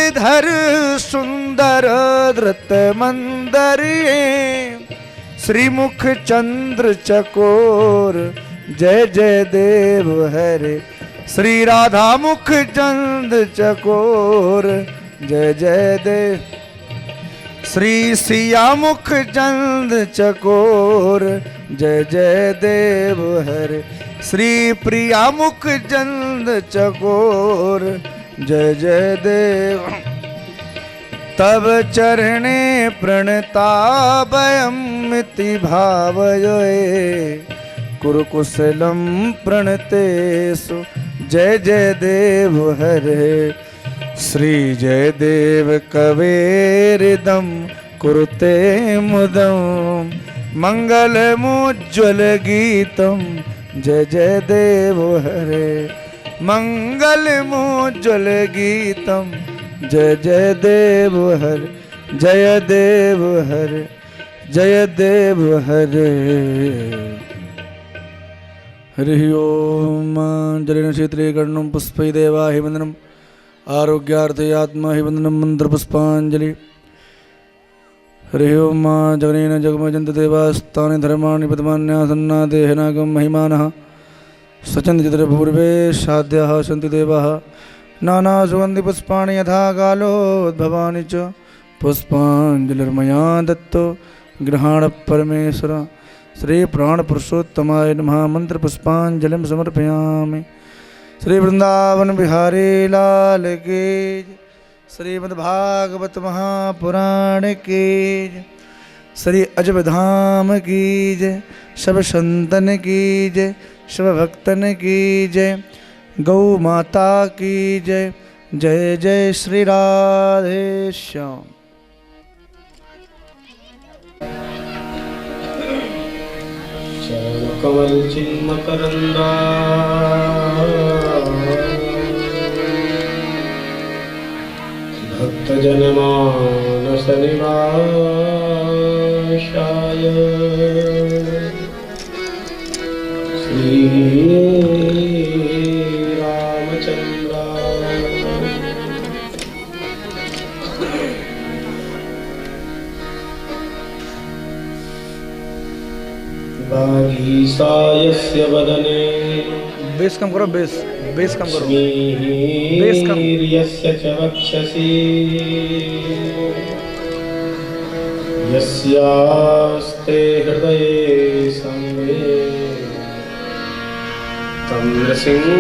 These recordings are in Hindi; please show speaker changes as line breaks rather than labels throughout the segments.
गिरधर सुंदर धृत मंदर श्रीमुख चंद्र चकोर जय जय देव हरे। श्री राधा मुख चंद्र चकोर जय जय देव। श्री सिया मुख चंद्र चकोर जय जय देव हरे। श्री प्रिया मुख चंद्र चकोर जय जय देव। तब चरणे प्रणताभयमिति भावये कुरुकुशलम प्रणतेषु जय जय देव हरे। श्री जय देव कवेरिदम कुरुते मुदम मंगलमुज्ज्वल गीतम जय जय देव हरे। मंगलमुज्ज्वल गीतम जय जय देव हरे। जय देव हरे जय देव हरे। हरि ओम। जलेन क्षेत्रे कर्णं पुष्पै देवाहिवन्दनम् आरोग्यार्थे आत्माहिवन्दनं मन्त्रपुष्पाञ्जलि। हरि ओम। जगनेन जगमजन्त देवास्तानि धर्माणि पद्मान्यासन्ना देहनागं महिमानः सचन्ति चित्रपूर्वे साध्याः सन्ति देवाः। नानासुगन्धिपुष्पाणि यथा कालोद्भवानि च पुष्पाञ्जलिर्मया दत्तो गृहाण परमेश्वर। श्री प्राण पुरुषोत्तमाय नमः। मंत्र पुष्पांजलिं समर्पयामि। श्री वृंदावन बिहारी लाल की जय। श्रीमद्भागवत महापुराण की जय। श्री अजबधाम की जय। सब संतन की जय। सब भक्तन की जय। गौ माता की जय। जय जय श्री राधे श्याम।
कमल चिन्मकरंदा भक्तजनमानस निवासाय श्री रामचंद्राय वागीसायस्य वदने।
बेस कम करो। बेस कम करो।
बेस कम। यस्य च वक्षसि यस्यास्ते हृदये संवेदना तं नृसिंहं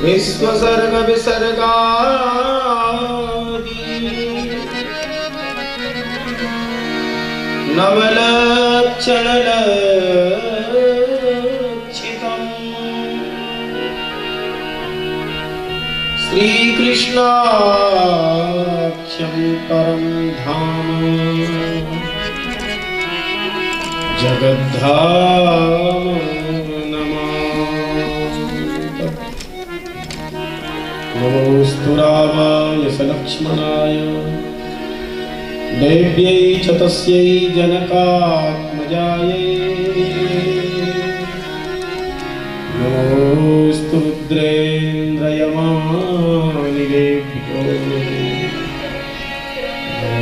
विश्वसर्ग विसर्गा नवलक्षणलक्षितम् श्रीकृष्णाख्यं परं धाम जगद्धाम नमामि। नमोऽस्तु रामाय सलक्ष्मणाय देव्यै च तस्यै जनकात्मजायै। नमोऽस्तु रुद्रेन्द्रयमानिलेभ्यो।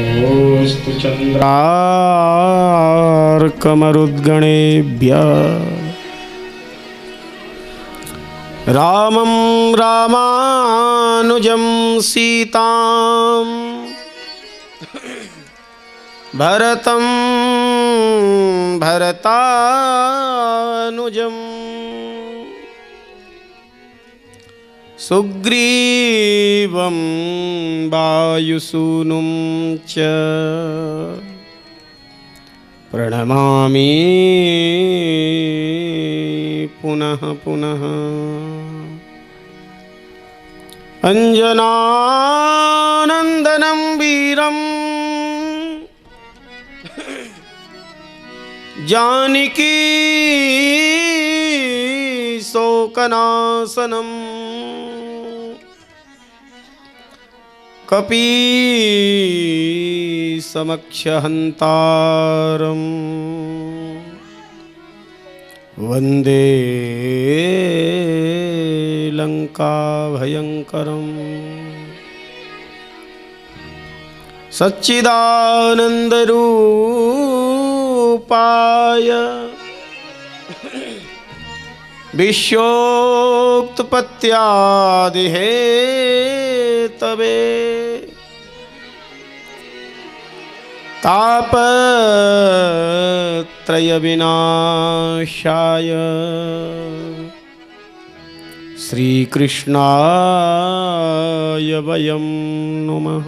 नमोऽस्तु चन्द्रार्कमरुद्गणेभ्यः। रामं रामानुजं सीताम् भरतं भरतानुजं सुग्रीवं वायुसूनुं च प्रणमामि पुनः पुनः। अंजनानंदनं वीरं जानकी शोकनाशनं कपीसमक्षहन्तारं
वंदे लंका भयंकरम सच्चिदानंद रूपाय विश्वोत्पत्त्यादि हेतवे तापत्रय विनाशाय श्रीकृष्णाय वयं नुमः।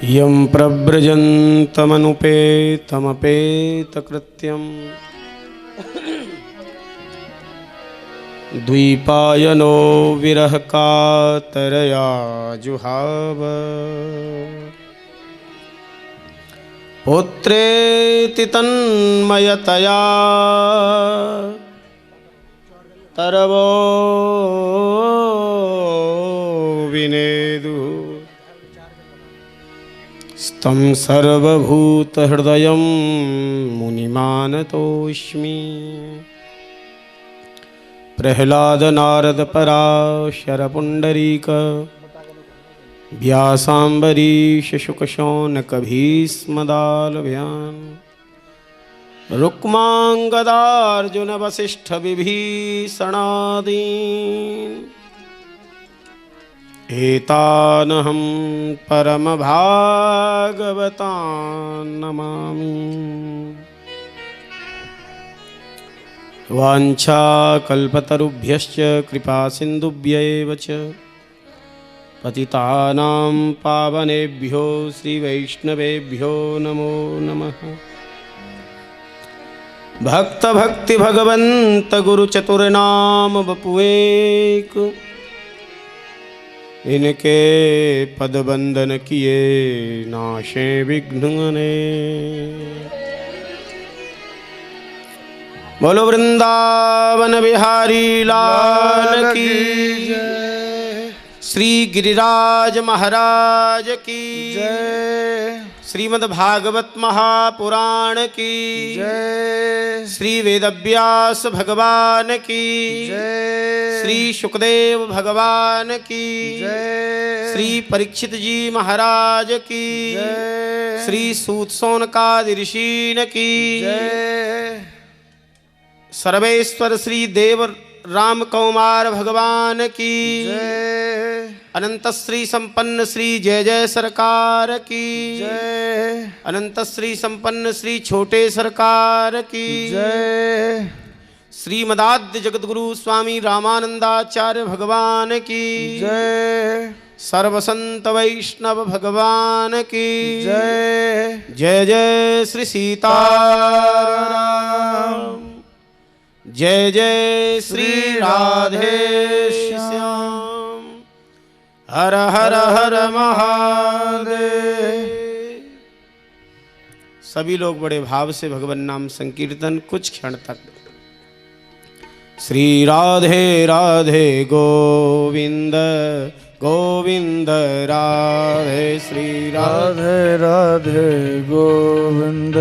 यं प्रव्रजन्तमनुपेतमपेतकृत्यं द्वैपायनो विरहकातरया जुहाव पुत्रेति तन्मयतया तरवो विनेदु तं सर्वभूतहृदयं मुनिमानतोऽस्मि। प्रह्लाद नारद पराशर पुंडरीक व्यासाम्बरीश शुकशौनक भीष्मदालभ्यान् रुक्माङ्गदार्जुन वसिष्ठ विभीषणादीन् एतानहं परमभागवतान् नमामि। वाञ्छाकल्पतरुभ्यश्च कृपासिन्धुभ्यैव च पतितानां पावनेभ्यो श्रीवैष्णवेभ्यो नमो नमः। भक्ति भगवन्त गुरु चतुर्नाम बपुएक इनके पद बंदन किए नाशे विघ्नने। बोलो वृंदावन बिहारी लाल की जय। श्री गिरिराज महाराज की जय। श्रीमद् भागवत महापुराण की जय। श्री वेदव्यास भगवान की जय। श्री सुखदेव भगवान की जय। श्री परीक्षित जी महाराज की जय। श्री सूत सौनकादि ऋषीन की जय। सर्वेश्वर श्री देव राम कौमार भगवान की जय। अनंत श्री संपन्न श्री जय जय सरकार की जय। अनंत श्री संपन्न श्री छोटे सरकार की जय। श्रीमदाद्य जगद्गुरु स्वामी रामानंदाचार्य भगवान की जय। सर्वसंत वैष्णव भगवान की जय। जय जय श्री सीताराम। जय जय श्री राधे श्याम। हर हर हर महादेव। सभी लोग बड़े भाव से भगवान नाम संकीर्तन कुछ क्षण तक। श्री राधे राधे गोविंद गोविंद राधे। श्री
राधे राधे गोविंद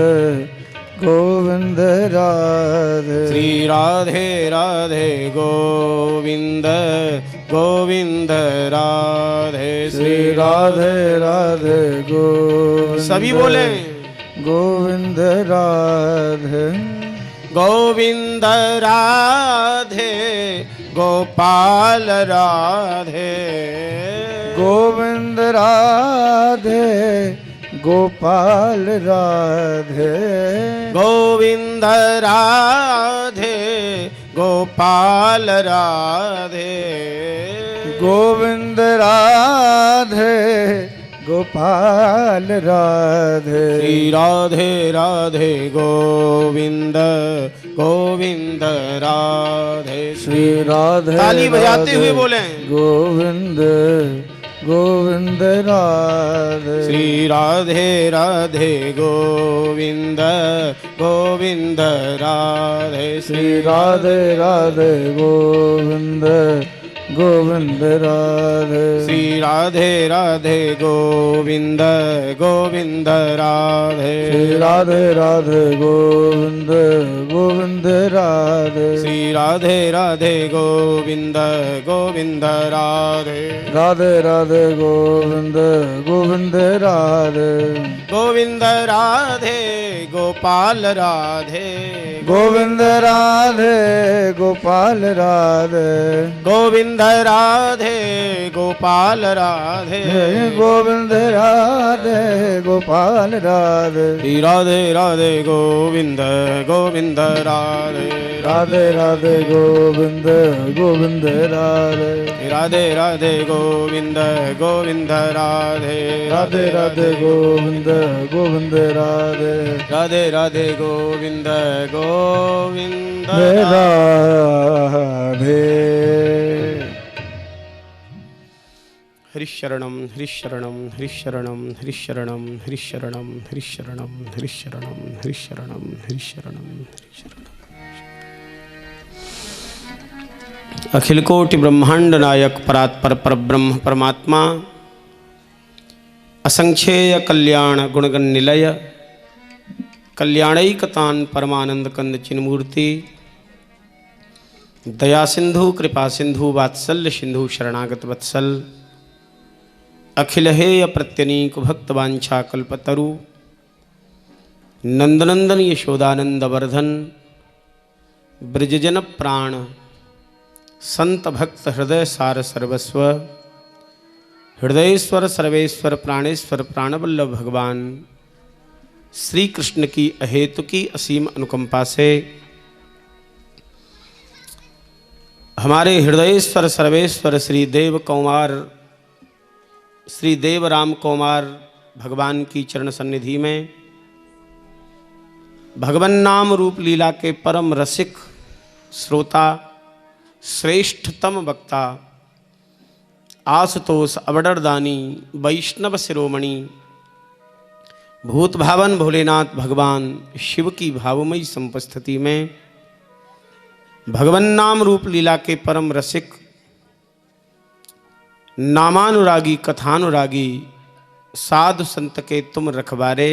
गोविंद राधे।
श्री राधे राधे गोविंद गोविंद राधे।
श्री राधे राधे गोविंद।
सभी बोले
गोविंद राधे
गोविंद राधे गोपाल राधे।
गोविंद राधे गोपाल राधे।
गोविंद राधे गोपाल राधे।
गोविंद राधे गोपाल राधे।
श्री राधे राधे गोविंद गोविंद राधे।
श्री राधे
ताली बजाते हुए बोले
गोविंद गोविंद राधे।
श्री राधे राधे गोविंद गोविंद राधे।
श्री राधे राधे गोविंद गोविंद राधे।
श्री राधे राधे गोविंद गोविंद राधे।
श्री राधे राधे गोविंद गोविंद राधे।
श्री राधे राधे गोविंद गोविंद राधे।
राधे राधे गोविंद गोविंद राधे।
गोविंद राधे गोपाल राधे।
गोविंद राधे गोपाल राधे।
गोविंद राधे गोपाल राधे।
गोविंद राधे गोपाल राधे।
श्री राधे राधे गोविंद गोविंद राधे।
राधे राधे गोविंद गोविंद राधे।
राधे राधे गोविंद गोविंद राधे।
राधे राधे गोविंद गोविंद राधे।
राधे राधे गोविंद गोविंद
राधे।
हरिशरणम हरिशरणम हरिशरणम हरिशरणम हरिशरणम हरिशरणम हरिशरणम हरिशरणम हरिशरणम हरिशरणम। अखिल कोटि ब्रह्मांड नायक परात्पर परब्रह्म परमात्मा असंख्येय कल्याण गुणगण निलय कल्याणैकतान परमानंद कंद चिन्मूर्ति दया सिंधु कृपा सिंधु वात्सल्य सिंधु शरणागत वत्सल अखिल हेय प्रत्यनीक भक्त वांछा कल्पतरु नंदनंदन यशोदानंद वर्धन ब्रजजन प्राण संत भक्त हृदय सार सर्वस्व हृदयेश्वर सर्वेश्वर प्राणेश्वर प्राणवल्लभ भगवान श्री कृष्ण की अहेतु की असीम अनुकंपा से हमारे हृदयेश्वर सर्वेश्वर श्री देव कुमार श्री देव राम कुमार भगवान की चरण सन्निधि में भगवन नाम रूप लीला के परम रसिक श्रोता श्रेष्ठतम वक्ता आशुतोष अवडरदानी वैष्णव शिरोमणि भूत भावन भोलेनाथ भगवान शिव की भावमयी संपस्थिति में भगवन नाम रूप लीला के परम रसिक नामानुरागी कथानुरागी साधु संत के तुम रखबारे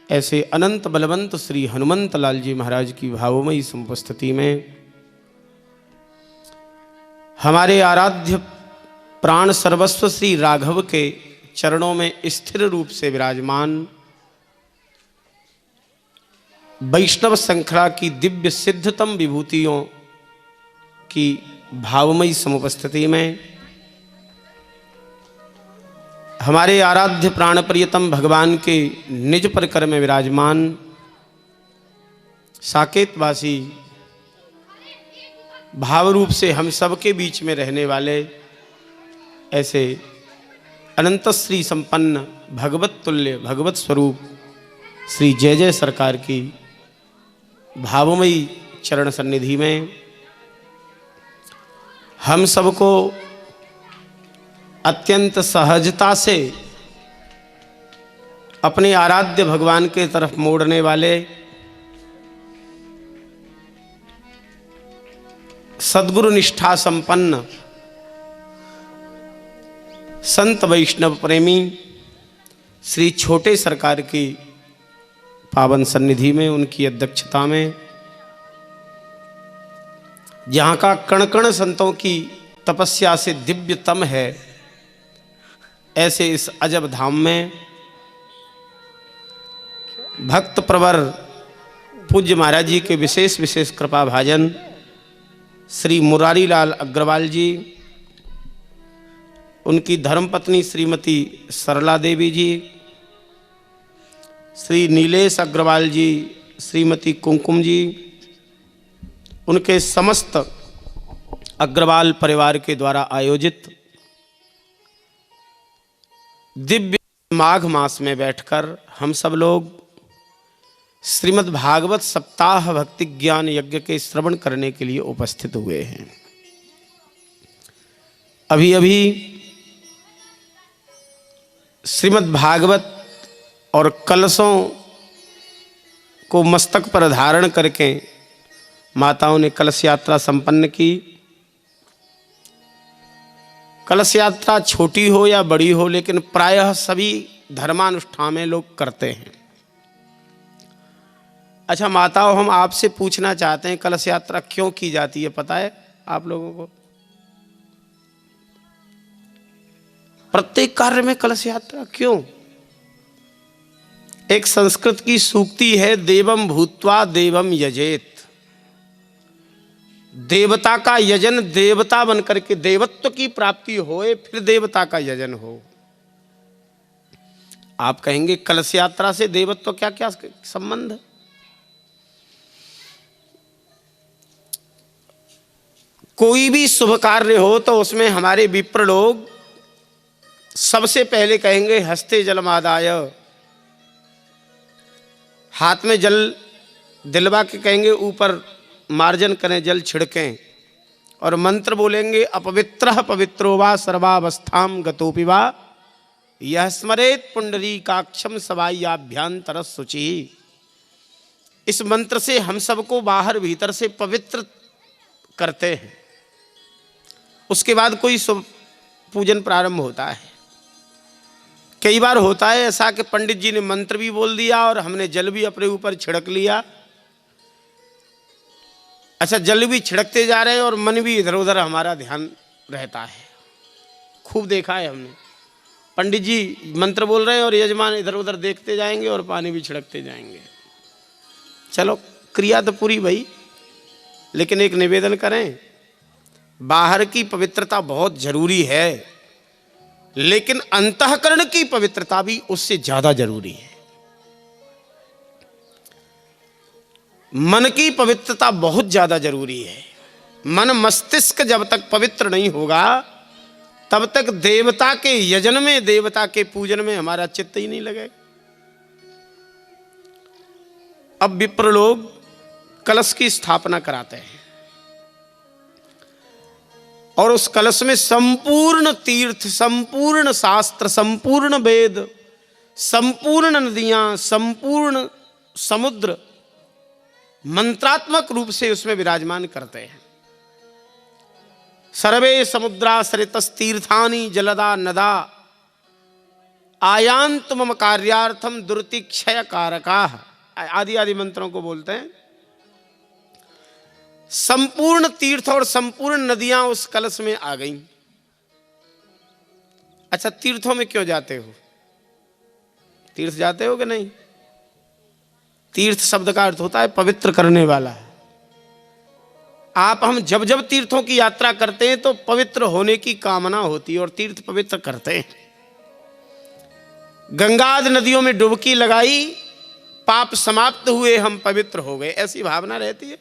ऐसे अनंत बलवंत श्री हनुमंत लाल जी महाराज की भावमयी संपस्थिति में हमारे आराध्य प्राण सर्वस्व श्री राघव के चरणों में स्थिर रूप से विराजमान वैष्णव श्रृंखला की दिव्य सिद्धतम विभूतियों की भावमयी समुपस्थिति में हमारे आराध्य प्राण प्रियतम भगवान के निज परिकर में विराजमान साकेतवासी भाव रूप से हम सबके बीच में रहने वाले ऐसे अनंत श्री संपन्न भगवत तुल्य भगवत स्वरूप श्री जय जय सरकार की भावमयी चरण सन्निधि में हम सबको अत्यंत सहजता से अपने आराध्य भगवान के तरफ मोड़ने वाले सद्गुरु निष्ठा संपन्न संत वैष्णव प्रेमी श्री छोटे सरकार की पावन सन्निधि में उनकी अध्यक्षता में जहाँ का कण कण संतों की तपस्या से दिव्यतम है ऐसे इस अजब धाम में भक्त प्रवर पूज्य महाराज जी के विशेष विशेष कृपा भाजन श्री मुरारी लाल अग्रवाल जी उनकी धर्मपत्नी श्रीमती सरला देवी जी श्री नीलेश अग्रवाल जी श्रीमती कुमकुम जी उनके समस्त अग्रवाल परिवार के द्वारा आयोजित दिव्य माघ मास में बैठकर हम सब लोग श्रीमद् भागवत सप्ताह भक्ति ज्ञान यज्ञ के श्रवण करने के लिए उपस्थित हुए हैं। अभी अभी श्रीमद् भागवत और कलशों को मस्तक पर धारण करके माताओं ने कलश यात्रा संपन्न की। कलश यात्रा छोटी हो या बड़ी हो, लेकिन प्रायः सभी धर्मानुष्ठान में लोग करते हैं। अच्छा माताओं, हम आपसे पूछना चाहते हैं कलश यात्रा क्यों की जाती है, पता है आप लोगों को? प्रत्येक कार्य में कलश यात्रा क्यों? एक संस्कृत की सूक्ति है, देवम भूत्वा देवम यजेत। देवता का यजन, देवता बनकर के देवत्व की प्राप्ति होए, फिर देवता का यजन हो। आप कहेंगे कलश यात्रा से देवत्व क्या क्या संबंध है? कोई भी शुभ कार्य हो तो उसमें हमारे विप्र लोग सबसे पहले कहेंगे हस्ते जलमादाय, हाथ में जल दिलवा के कहेंगे ऊपर मार्जन करें, जल छिड़कें, और मंत्र बोलेंगे अपवित्रः पवित्रो वा सर्वावस्थां गतोपि वा यः स्मरेत् पुंडरीकाक्षं सवायाभ्यंतर शुचि। इस मंत्र से हम सबको बाहर भीतर से पवित्र करते हैं। उसके बाद कोई शुभ पूजन प्रारंभ होता है। कई बार होता है ऐसा कि पंडित जी ने मंत्र भी बोल दिया और हमने जल भी अपने ऊपर छिड़क लिया। अच्छा, जल भी छिड़कते जा रहे हैं और मन भी इधर उधर हमारा ध्यान रहता है। खूब देखा है हमने, पंडित जी मंत्र बोल रहे हैं और यजमान इधर उधर देखते जाएंगे और पानी भी छिड़कते जाएंगे। चलो क्रिया तो पूरी भई, लेकिन एक निवेदन करें, बाहर की पवित्रता बहुत जरूरी है, लेकिन अंतःकरण की पवित्रता भी उससे ज्यादा जरूरी है। मन की पवित्रता बहुत ज्यादा जरूरी है। मन मस्तिष्क जब तक पवित्र नहीं होगा तब तक देवता के यजन में, देवता के पूजन में हमारा चित्त ही नहीं लगेगा। अब विप्र लोग कलश की स्थापना कराते हैं और उस कलश में संपूर्ण तीर्थ, संपूर्ण शास्त्र, संपूर्ण वेद, संपूर्ण नदियां, संपूर्ण समुद्र मंत्रात्मक रूप से उसमें विराजमान करते हैं। सर्वे समुद्रा सरितस्तीर्थानि जलदा नदा आयांत मम कार्यार्थम दुर्तिक्षय कारकाः आदि आदि मंत्रों को बोलते हैं। संपूर्ण तीर्थ और संपूर्ण नदियां उस कलश में आ गईं। अच्छा, तीर्थों में क्यों जाते हो? तीर्थ जाते हो कि नहीं? तीर्थ शब्द का अर्थ होता है पवित्र करने वाला। हम जब जब तीर्थों की यात्रा करते हैं तो पवित्र होने की कामना होती है और तीर्थ पवित्र करते हैं। गंगा आदि नदियों में डुबकी लगाई, पाप समाप्त हुए, हम पवित्र हो गए, ऐसी भावना रहती है।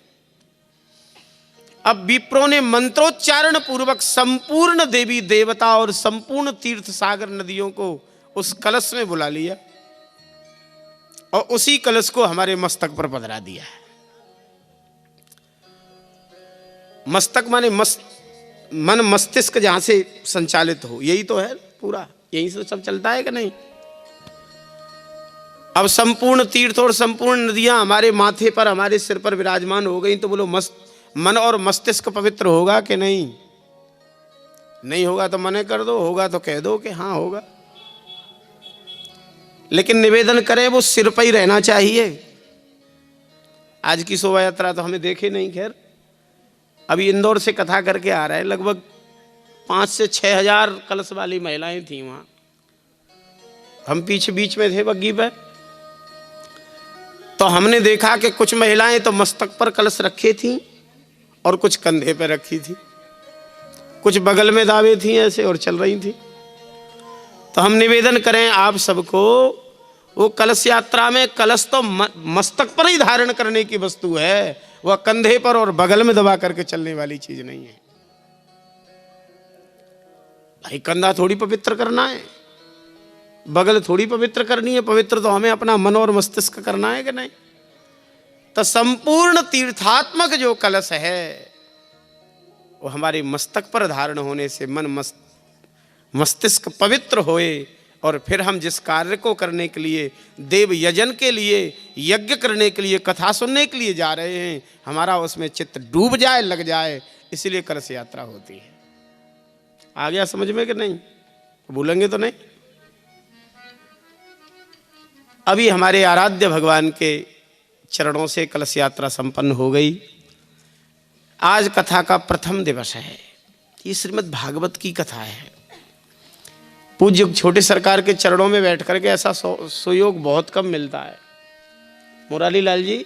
अब विप्रों ने मंत्रोच्चारण पूर्वक संपूर्ण देवी देवता और संपूर्ण तीर्थ सागर नदियों को उस कलश में बुला लिया और उसी कलश को हमारे मस्तक पर पधरा दिया है। मस्तक माने मन मस्तिष्क जहां से संचालित हो, यही तो है पूरा, यही से सब चलता है कि नहीं? अब संपूर्ण तीर्थ और संपूर्ण नदियां हमारे माथे पर, हमारे सिर पर विराजमान हो गई, तो बोलो मन और मस्तिष्क पवित्र होगा कि नहीं? नहीं होगा तो मने कर दो, होगा तो कह दो कि हाँ होगा। लेकिन निवेदन करें वो सिर पर ही रहना चाहिए। आज की शोभा यात्रा तो हमें देखे नहीं, खैर अभी इंदौर से कथा करके आ रहा है, लगभग 5 से 6 हजार कलश वाली महिलाएं थी वहां। हम पीछे बीच में थे बग्गी पे, तो हमने देखा कि कुछ महिलाएं तो मस्तक पर कलश रखे थी और कुछ कंधे पे रखी थी, कुछ बगल में दावे थी ऐसे और चल रही थी। तो हम निवेदन करें आप सबको, वो कलश यात्रा में कलश तो मस्तक पर ही धारण करने की वस्तु है, वह कंधे पर और बगल में दबा करके चलने वाली चीज नहीं है। भाई कंधा थोड़ी पवित्र करना है, बगल थोड़ी पवित्र करनी है, पवित्र तो हमें अपना मन और मस्तिष्क करना है कि नहीं? तो संपूर्ण तीर्थात्मक जो कलश है वो हमारे मस्तक पर धारण होने से मन मस्तिष्क पवित्र होए और फिर हम जिस कार्य को करने के लिए, देव यजन के लिए, यज्ञ करने के लिए, कथा सुनने के लिए जा रहे हैं, हमारा उसमें चित्त डूब जाए, लग जाए। इसलिए कलश यात्रा होती है। आ गया समझ में कि नहीं? भूलेंगे तो नहीं? अभी हमारे आराध्य भगवान के चरणों से कलश यात्रा संपन्न हो गई। आज कथा का प्रथम दिवस है। ये श्रीमद् भागवत की कथा है। पूज्य छोटे सरकार के चरणों में बैठ करके ऐसा सुयोग बहुत कम मिलता है। मुरारी लाल जी,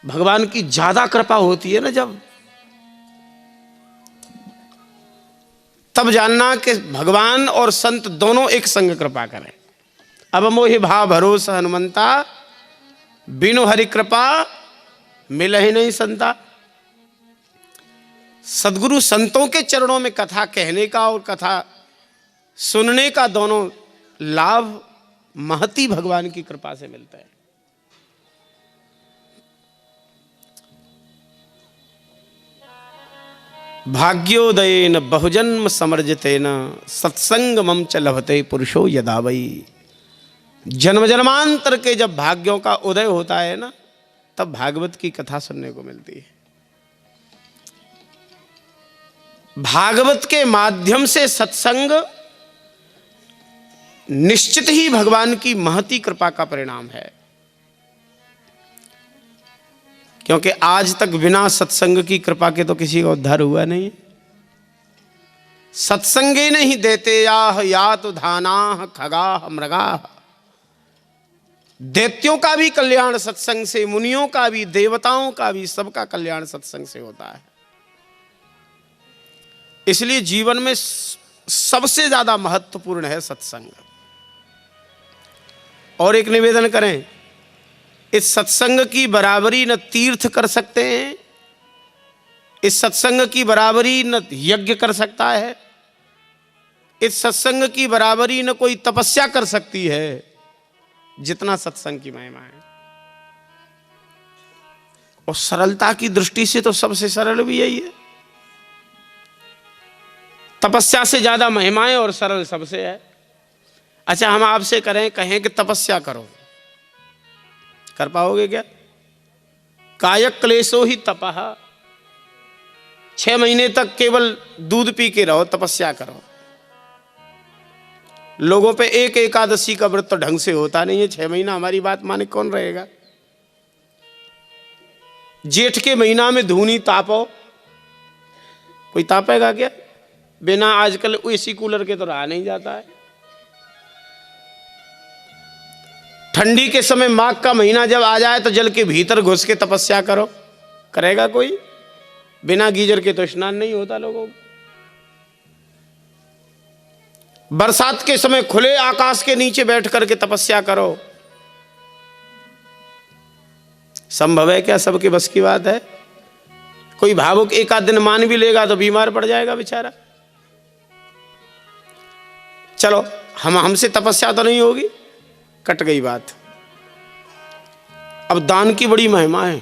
भगवान की ज्यादा कृपा होती है ना जब, तब जानना कि भगवान और संत दोनों एक संग कृपा करें। अब मोहि भाव भरोसा हनुमंता, बिनु हरि कृपा मिल ही नहीं संता। सदगुरु संतों के चरणों में कथा कहने का और कथा सुनने का दोनों लाभ महती भगवान की कृपा से मिलता है। भाग्योदयेन बहुजन्म समर्जितेन सत्संगमं च लभते पुरुषो यदा वै। जन्म जन्मांतर के जब भाग्यों का उदय होता है ना, तब भागवत की कथा सुनने को मिलती है। भागवत के माध्यम से सत्संग निश्चित ही भगवान की महती कृपा का परिणाम है। क्योंकि आज तक बिना सत्संग की कृपा के तो किसी का उद्धार हुआ नहीं। सत्संगे नहीं देते या तो धाना खगा मृगा। दैत्यों का भी कल्याण सत्संग से, मुनियों का भी, देवताओं का भी, सबका कल्याण सत्संग से होता है। इसलिए जीवन में सबसे ज्यादा महत्वपूर्ण है सत्संग। और एक निवेदन करें, इस सत्संग की बराबरी न तीर्थ कर सकते हैं, इस सत्संग की बराबरी न यज्ञ कर सकता है, इस सत्संग की बराबरी न कोई तपस्या कर सकती है जितना सत्संग की महिमा है। और सरलता की दृष्टि से तो सबसे सरल भी यही है। तपस्या से ज्यादा महिमाएं और सरल सबसे है। अच्छा, हम आपसे कहें कि तपस्या करो, कर पाओगे क्या? कायक क्लेशो ही तपः। 6 महीने तक केवल दूध पी के रहो, तपस्या करो। लोगों पे एक एकादशी का व्रत तो ढंग से होता नहीं है। 6 महीना हमारी बात माने कौन रहेगा? जेठ के महीना में धूनी तापो, कोई तापेगा क्या? बिना आजकल एसी कूलर के तो रहा नहीं जाता है। ठंडी के समय माघ का महीना जब आ जाए तो जल के भीतर घुस के तपस्या करो, करेगा कोई? बिना गीजर के तो स्नान नहीं होता लोगों को। बरसात के समय खुले आकाश के नीचे बैठ करके तपस्या करो, संभव है क्या? सबके बस की बात है? कोई भावुक एक आध दिन मान भी लेगा तो बीमार पड़ जाएगा बेचारा। चलो, हमसे तपस्या तो नहीं होगी, कट गई बात। अब दान की बड़ी महिमा है।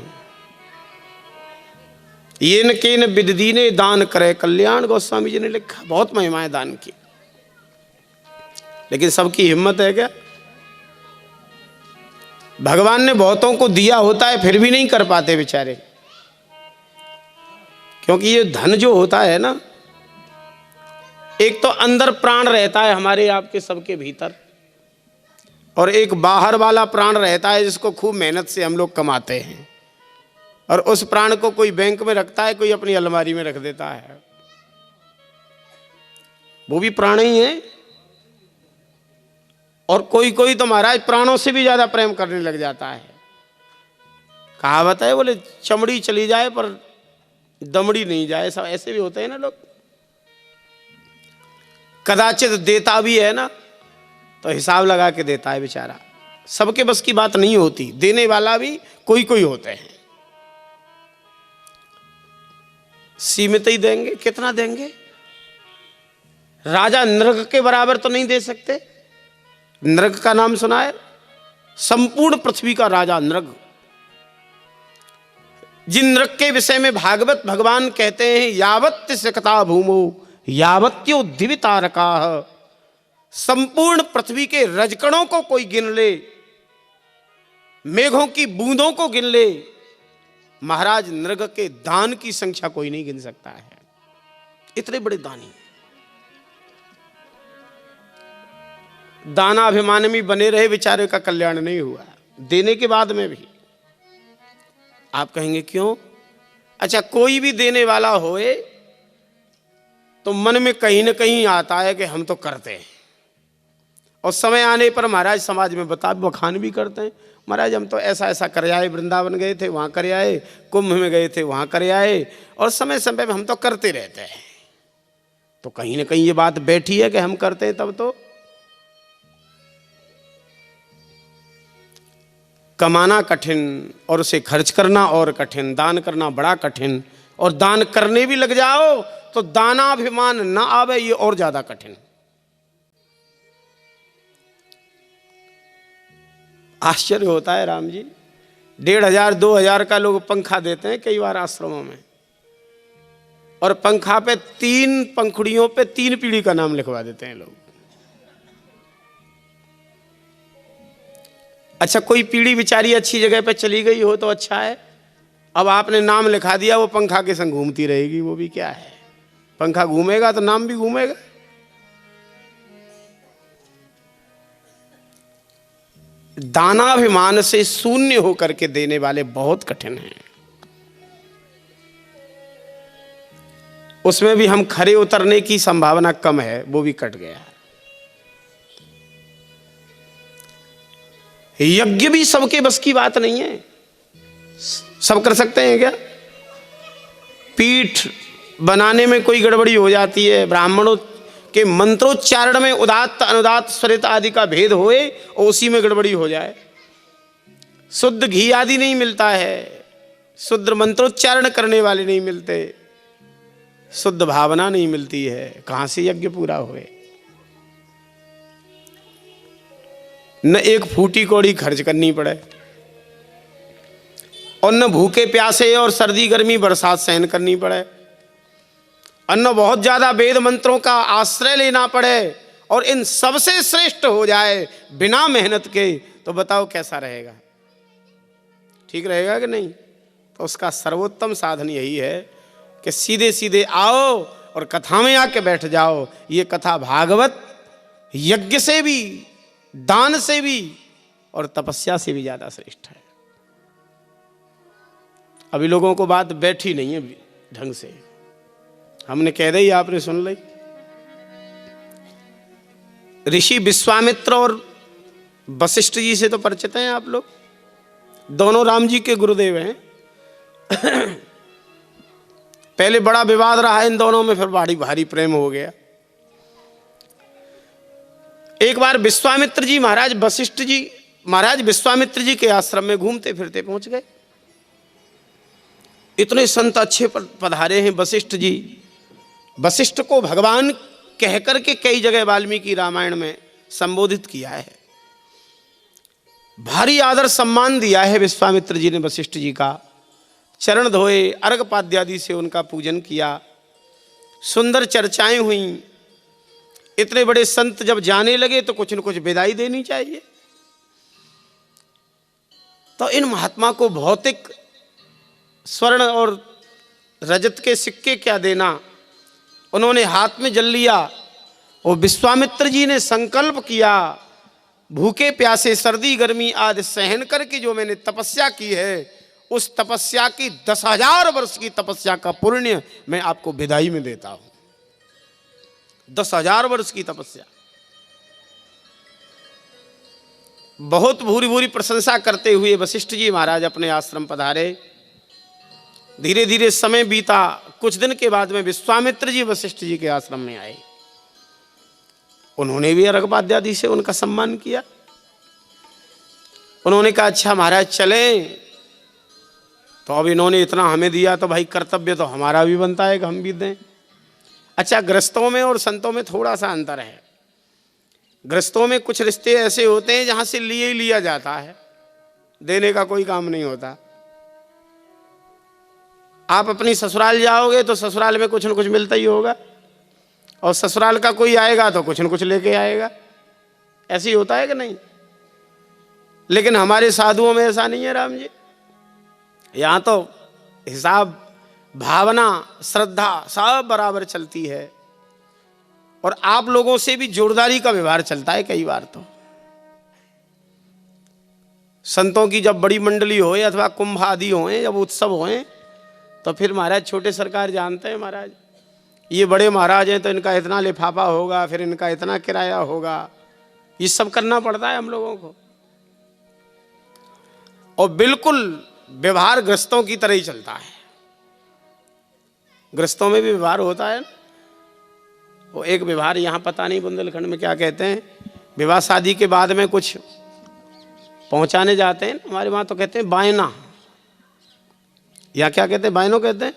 ये न के न विदधी ने दान करे कल्याण, गोस्वामी जी ने लिखा। बहुत महिमा है दान की, लेकिन सबकी हिम्मत है क्या? भगवान ने बहुतों को दिया होता है, फिर भी नहीं कर पाते बेचारे। क्योंकि ये धन जो होता है ना, एक तो अंदर प्राण रहता है हमारे आपके सबके भीतर, और एक बाहर वाला प्राण रहता है जिसको खूब मेहनत से हम लोग कमाते हैं। और उस प्राण को कोई बैंक में रखता है, कोई अपनी अलमारी में रख देता है। वो भी प्राण ही है। और कोई कोई तो महाराज प्राणों से भी ज्यादा प्रेम करने लग जाता है। कहावत है, बोले चमड़ी चली जाए पर दमड़ी नहीं जाए। सब ऐसे भी होते हैं ना लोग। कदाचित देता भी है ना तो हिसाब लगा के देता है बेचारा। सबके बस की बात नहीं होती। देने वाला भी कोई कोई होते हैं। सीमित ही देंगे, कितना देंगे? राजा नृग के बराबर तो नहीं दे सकते। नृग का नाम सुना है? संपूर्ण पृथ्वी का राजा नृग। जिन नृग के विषय में भागवत भगवान कहते हैं, यावत्य सकता भूमो यावत्यो दिवितारका। संपूर्ण पृथ्वी के रजकणों को कोई गिन ले, मेघों की बूंदों को गिन ले, महाराज नृग के दान की संख्या कोई नहीं गिन सकता है। इतने बड़े दानी। दानाभिमान में बने रहे, बेचारे का कल्याण नहीं हुआ देने के बाद में भी। आप कहेंगे क्यों? अच्छा, कोई भी देने वाला होए तो मन में कहीं ना कहीं आता है कि हम तो करते हैं, और समय आने पर महाराज समाज में बखान भी करते हैं, महाराज हम तो ऐसा ऐसा कर आए, वृंदावन गए थे वहाँ कर आए, कुंभ में गए थे वहाँ कर आए, और समय समय में हम तो करते रहते हैं। तो कहीं ना कहीं ये बात बैठी है कि हम करते हैं, तब तो कमाना कठिन और उसे खर्च करना और कठिन, दान करना बड़ा कठिन, और दान करने भी लग जाओ तो दानाभिमान ना आवे, ये और ज्यादा कठिन। आश्चर्य होता है राम जी, 1500 2000 का लोग पंखा देते हैं कई बार आश्रमों में, और पंखा पे 3 पंखुड़ियों पे 3 पीढ़ी का नाम लिखवा देते हैं लोग। अच्छा, कोई पीढ़ी बेचारी अच्छी जगह पे चली गई हो तो अच्छा है, अब आपने नाम लिखा दिया, वो पंखा के संग घूमती रहेगी, वो भी क्या है, पंखा घूमेगा तो नाम भी घूमेगा। दानाभिमान से शून्य होकर के देने वाले बहुत कठिन हैं, उसमें भी हम खरे उतरने की संभावना कम है, वो भी कट गया। यज्ञ भी सबके बस की बात नहीं है, सब कर सकते हैं क्या? पीठ बनाने में कोई गड़बड़ी हो जाती है, ब्राह्मणों के मंत्रोच्चारण में उदात्त अनुदात्त स्वरित आदि का भेद होए और उसी में गड़बड़ी हो जाए, शुद्ध घी आदि नहीं मिलता है, शुद्ध मंत्रोच्चारण करने वाले नहीं मिलते, शुद्ध भावना नहीं मिलती है, कहां से यज्ञ पूरा होए? न एक फूटी कौड़ी खर्च करनी पड़े, और न भूखे प्यासे और सर्दी गर्मी बरसात सहन करनी पड़े, और न बहुत ज्यादा वेद मंत्रों का आश्रय लेना पड़े, और इन सबसे श्रेष्ठ हो जाए बिना मेहनत के, तो बताओ कैसा रहेगा? ठीक रहेगा कि नहीं? तो उसका सर्वोत्तम साधन यही है कि सीधे सीधे आओ और कथा में आके बैठ जाओ। ये कथा भागवत यज्ञ से भी, दान से भी और तपस्या से भी ज्यादा श्रेष्ठ है। अभी लोगों को बात बैठी नहीं है ढंग से, हमने कह दी, आपने सुन ली। ऋषि विश्वामित्र और वशिष्ठ जी से तो परिचित हैं आप लोग, दोनों राम जी के गुरुदेव हैं। पहले बड़ा विवाद रहा इन दोनों में, फिर भारी भारी प्रेम हो गया। एक बार विश्वामित्र जी महाराज विश्वामित्र जी के आश्रम में घूमते फिरते पहुंच गए। इतने संत अच्छे पधारे हैं वशिष्ठ जी। वशिष्ठ को भगवान कहकर के कई जगह वाल्मीकि रामायण में संबोधित किया है, भारी आदर सम्मान दिया है विश्वामित्र जी ने वशिष्ठ जी का। चरण धोए, अर्घपाद्य आदि से उनका पूजन किया, सुंदर चर्चाएं हुई। इतने बड़े संत जब जाने लगे तो कुछ न कुछ विदाई देनी चाहिए। तो इन महात्मा को भौतिक स्वर्ण और रजत के सिक्के क्या देना, उन्होंने हाथ में जल लिया। और विश्वामित्र जी ने संकल्प किया, भूखे प्यासे सर्दी गर्मी आदि सहन करके जो मैंने तपस्या की है, उस तपस्या की 10,000 वर्ष की तपस्या का पुण्य मैं आपको विदाई में देता हूं। 10,000 वर्ष की तपस्या। बहुत भूरी भूरी प्रशंसा करते हुए वशिष्ठ जी महाराज अपने आश्रम पधारे। धीरे धीरे समय बीता। कुछ दिन के बाद में विश्वामित्र जी वशिष्ठ जी के आश्रम में आए। उन्होंने भी अर्घपाद्य आदि से उनका सम्मान किया। उन्होंने कहा अच्छा महाराज चलें। तो अब इन्होंने इतना हमें दिया तो भाई कर्तव्य तो हमारा भी बनता है कि हम भी दें। अच्छा, गृहस्थों में और संतों में थोड़ा सा अंतर है। गृहस्थों में कुछ रिश्ते ऐसे होते हैं जहां से लिए ही लिया जाता है, देने का कोई काम नहीं होता। आप अपनी ससुराल जाओगे तो ससुराल में कुछ न कुछ मिलता ही होगा, और ससुराल का कोई आएगा तो कुछ न कुछ लेके आएगा। ऐसे ही होता है कि नहीं? लेकिन हमारे साधुओं में ऐसा नहीं है राम जी। यहाँ तो हिसाब, भावना, श्रद्धा सब बराबर चलती है। और आप लोगों से भी जोरदारी का व्यवहार चलता है कई बार। तो संतों की जब बड़ी मंडली होए अथवा कुंभ आदि होए, जब उत्सव होए, तो फिर महाराज छोटे सरकार जानते हैं महाराज ये बड़े महाराज हैं तो इनका इतना लिफाफा होगा, फिर इनका इतना किराया होगा, ये सब करना पड़ता है हम लोगों को। और बिल्कुल व्यवहार ग्रस्तों की तरह ही चलता है। ग्रस्तों में भी व्यवहार होता है। वो एक व्यवहार यहाँ पता नहीं बुंदेलखंड में क्या कहते हैं, विवाह शादी के बाद में कुछ पहुंचाने जाते हैं, हमारे वहाँ तो कहते हैं बायना, या क्या कहते हैं, बायनो कहते हैं।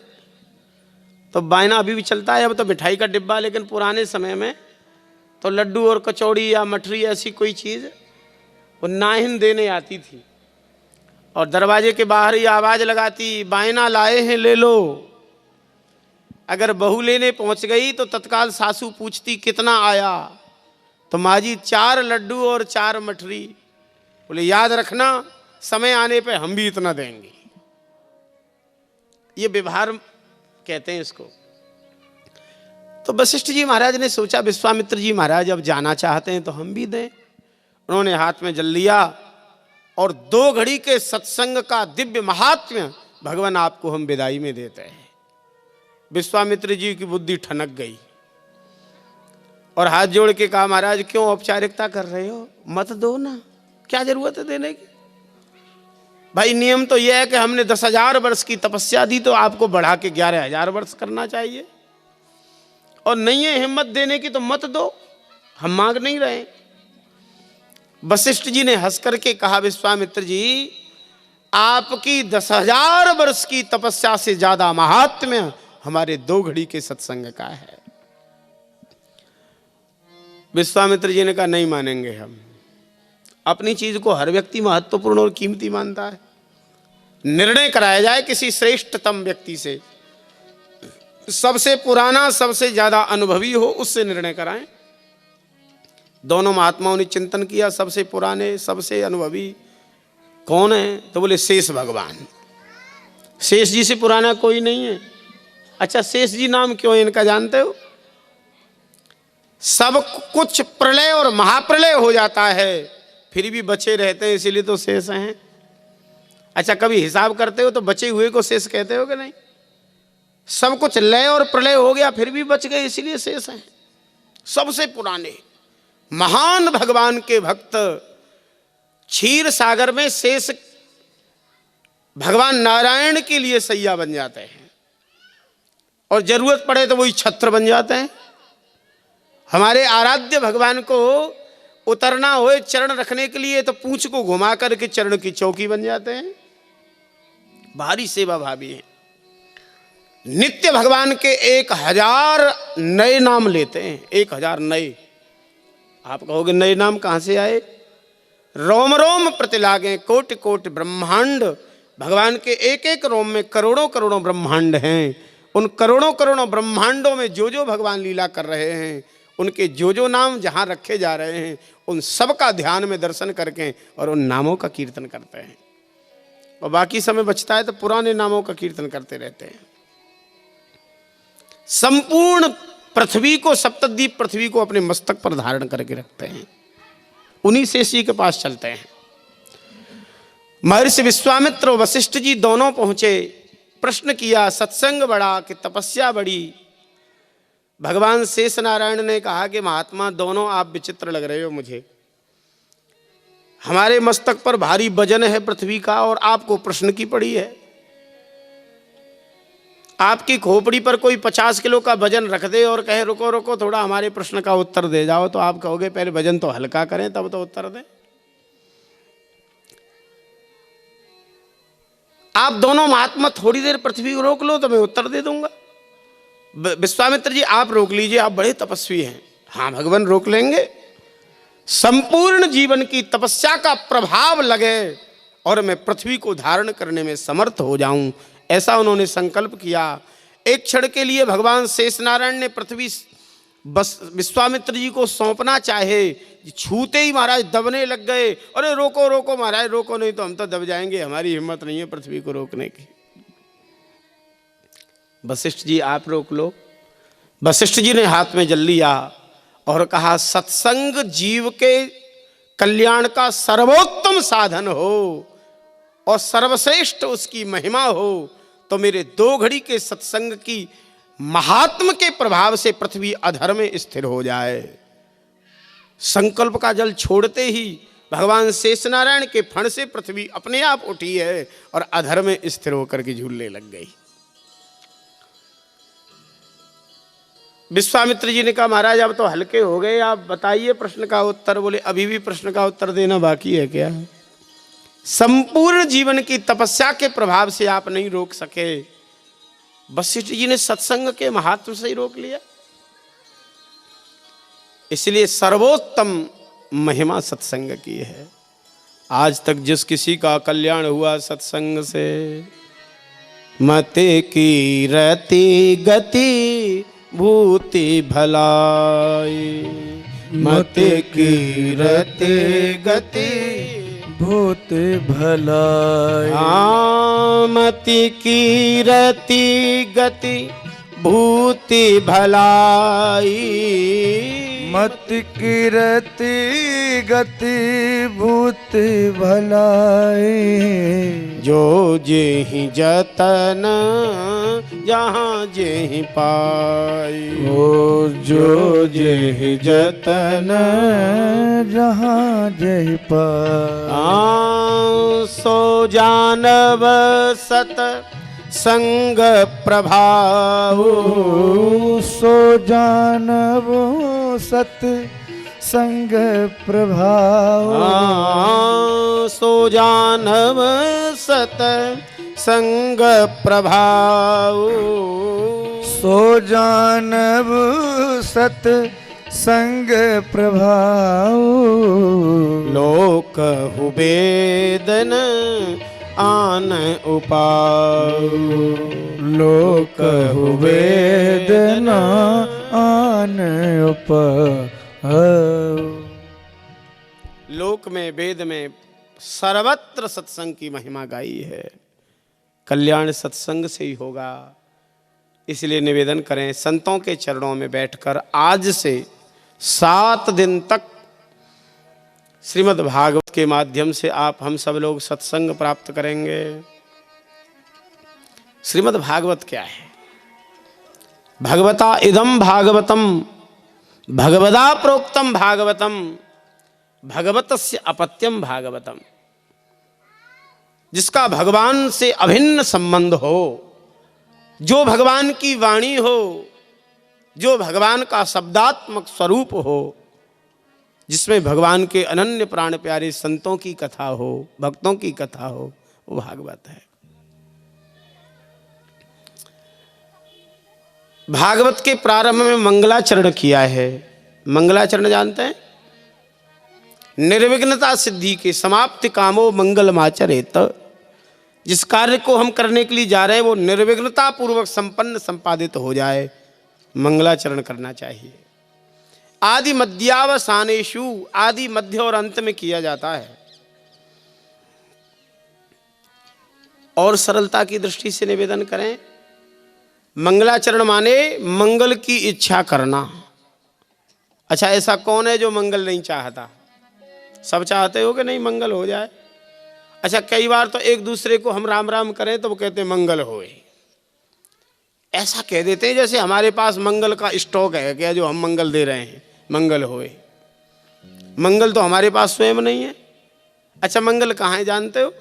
तो बायना अभी भी चलता है, अब तो मिठाई का डिब्बा, लेकिन पुराने समय में तो लड्डू और कचौड़ी या मठरी ऐसी कोई चीज़ वो नाहिन देने आती थी और दरवाजे के बाहर ही आवाज़ लगाती, बायना लाए हैं ले लो। अगर बहू लेने पहुंच गई तो तत्काल सासू पूछती कितना आया, तो माँ जी 4 लड्डू और 4 मठरी। बोले याद रखना समय आने पे हम भी इतना देंगे। ये व्यवहार कहते हैं इसको। तो वशिष्ठ जी महाराज ने सोचा विश्वामित्र जी महाराज अब जाना चाहते हैं तो हम भी दें। उन्होंने हाथ में जल लिया और 2 घड़ी के सत्संग का दिव्य महात्म्य भगवान आपको हम विदाई में देते हैं। विश्वामित्र जी की बुद्धि ठनक गई और हाथ जोड़ के कहा महाराज क्यों औपचारिकता कर रहे हो, मत दो ना, क्या जरूरत है देने की। भाई नियम तो यह है कि हमने 10,000 वर्ष की तपस्या दी तो आपको बढ़ा के 11,000 वर्ष करना चाहिए, और नहीं है हिम्मत देने की तो मत दो, हम मांग नहीं रहे। वशिष्ठ जी ने हंस करके कहा विश्वामित्र जी आपकी 10,000 वर्ष की तपस्या से ज्यादा महात्म्य हमारे 2 घड़ी के सत्संग का है। विश्वामित्र जी ने कहा नहीं मानेंगे हम। अपनी चीज को हर व्यक्ति महत्वपूर्ण और कीमती मानता है। निर्णय कराया जाए किसी श्रेष्ठतम व्यक्ति से, सबसे पुराना सबसे ज्यादा अनुभवी हो उससे निर्णय कराएं। दोनों महात्माओं ने चिंतन किया सबसे पुराने सबसे अनुभवी कौन है, तो बोले शेष भगवान। शेष जी से पुराना कोई नहीं है। अच्छा शेष जी नाम क्यों है इनका जानते हो? सब कुछ प्रलय और महाप्रलय हो जाता है फिर भी बचे रहते हैं, इसीलिए तो शेष हैं। अच्छा कभी हिसाब करते हो तो बचे हुए को शेष कहते हो कि नहीं? सब कुछ लय और प्रलय हो गया फिर भी बच गए, इसीलिए शेष हैं। सबसे पुराने महान भगवान के भक्त क्षीर सागर में शेष भगवान नारायण के लिए सैया बन जाते हैं और जरूरत पड़े तो वही छत्र बन जाते हैं। हमारे आराध्य भगवान को उतरना हो चरण रखने के लिए तो पूंछ को घुमा करके चरण की चौकी बन जाते हैं। भारी सेवा भावी है। नित्य भगवान के 1000 नए नाम लेते हैं, 1000 नए। आप कहोगे नए नाम कहां से आए? रोम रोम प्रतिलागे कोटि कोटि ब्रह्मांड। भगवान के एक एक रोम में करोड़ों करोड़ों ब्रह्मांड हैं। उन करोड़ों करोड़ों ब्रह्मांडों में जो जो भगवान लीला कर रहे हैं, उनके जो जो नाम जहां रखे जा रहे हैं, उन सब का ध्यान में दर्शन करके और उन नामों का कीर्तन करते हैं। और बाकी समय बचता है तो पुराने नामों का कीर्तन करते रहते हैं। संपूर्ण पृथ्वी को, सप्तद्वीप पृथ्वी को अपने मस्तक पर धारण करके रखते हैं। उन्हीं शेष जी के पास चलते हैं। महर्षि विश्वामित्र और वशिष्ठ जी दोनों पहुंचे। प्रश्न किया, सत्संग बढ़ा कि तपस्या बढ़ी? भगवान शेष नारायण ने कहा कि महात्मा दोनों आप विचित्र लग रहे हो मुझे। हमारे मस्तक पर भारी वजन है पृथ्वी का और आपको प्रश्न की पड़ी है। आपकी खोपड़ी पर कोई 50 किलो का वजन रख दे और कहे रुको रुको थोड़ा हमारे प्रश्न का उत्तर दे जाओ, तो आप कहोगे पहले वजन तो हल्का करें तब तो उत्तर दें। आप दोनों महात्मा थोड़ी देर पृथ्वी को रोक लो तो मैं उत्तर दे दूंगा। विश्वामित्र जी आप रोक लीजिए, आप बड़े तपस्वी हैं। हाँ भगवान रोक लेंगे। संपूर्ण जीवन की तपस्या का प्रभाव लगे और मैं पृथ्वी को धारण करने में समर्थ हो जाऊं, ऐसा उन्होंने संकल्प किया। एक क्षण के लिए भगवान शेषनारायण ने पृथ्वी बस विश्वामित्र जी को सौंपना चाहे, छूते ही महाराज दबने लग गए। अरे रोको रोको महाराज, रोको नहीं तो हम तो दब जाएंगे, हमारी हिम्मत नहीं है पृथ्वी को रोकने की। वशिष्ठ जी आप रोक लो। वशिष्ठ जी ने हाथ में जल लिया और कहा सत्संग जीव के कल्याण का सर्वोत्तम साधन हो और सर्वश्रेष्ठ उसकी महिमा हो, तो मेरे 2 घड़ी के सत्संग की महात्म के प्रभाव से पृथ्वी अधर में स्थिर हो जाए। संकल्प का जल छोड़ते ही भगवान शेषनारायण के फण से पृथ्वी अपने आप उठी है और अधर में स्थिर होकर के झूलने लग गई। विश्वामित्र जी ने कहा महाराज अब तो हल्के हो गए, आप बताइए प्रश्न का उत्तर। बोले अभी भी प्रश्न का उत्तर देना बाकी है क्या? संपूर्ण जीवन की तपस्या के प्रभाव से आप नहीं रोक सके, वशिष्ठ जी ने सत्संग के महात्म से ही रोक लिया। इसलिए सर्वोत्तम महिमा सत्संग की है। आज तक जिस किसी का कल्याण हुआ सत्संग से, मते की रति गति भूति भलाई, मते की रति गति
भूति भलाई,
मति की रति गति भूति भलाई,
मत कीरति गति भूति भलाई,
जो जेहि जतन जहाँ जेहि पाई,
ओ जो जेहि जतन जहाँ जेहि पाई,
सो जानव सत संग प्रभाव,
सो जानवो सत संग प्रभाव,
सो जानव सत संग प्रभाव,
सो जानव सत संग प्रभाव,
लोक हुबेदन आन उपाय,
लोक वेदना आन उपाय।
लोक में वेद में सर्वत्र सत्संग की महिमा गाई है। कल्याण सत्संग से ही होगा। इसलिए निवेदन करें संतों के चरणों में बैठकर आज से 7 दिन तक श्रीमद् भागवत के माध्यम से आप हम सब लोग सत्संग प्राप्त करेंगे। श्रीमद् भागवत क्या है? भगवता इदम भागवतम भगवदा प्रोक्तम भागवतम भगवतस्य अपत्यम भागवतम। जिसका भगवान से अभिन्न संबंध हो, जो भगवान की वाणी हो, जो भगवान का शब्दात्मक स्वरूप हो, जिसमें भगवान के अनन्य प्राण प्यारे संतों की कथा हो, भक्तों की कथा हो, वो भागवत है। भागवत के प्रारंभ में मंगलाचरण किया है। मंगलाचरण जानते हैं? निर्विघ्नता सिद्धि के समाप्ति कामो मंगलमाचरेत। जिस कार्य को हम करने के लिए जा रहे हैं वो निर्विघ्नता पूर्वक संपन्न संपादित हो जाए, मंगलाचरण करना चाहिए। आदि मध्यावसानेषु, आदि मध्य और अंत में किया जाता है। और सरलता की दृष्टि से निवेदन करें, मंगलाचरण माने मंगल की इच्छा करना। अच्छा, ऐसा कौन है जो मंगल नहीं चाहता? सब चाहते हो कि नहीं मंगल हो जाए? अच्छा, कई बार तो एक दूसरे को हम राम राम करें तो वो कहते हैं मंगल होए। ऐसा कह देते हैं जैसे हमारे पास मंगल का स्टॉक है क्या, जो हम मंगल दे रहे हैं, मंगल होए। मंगल तो हमारे पास स्वयं नहीं है। अच्छा, मंगल कहाँ है जानते हो?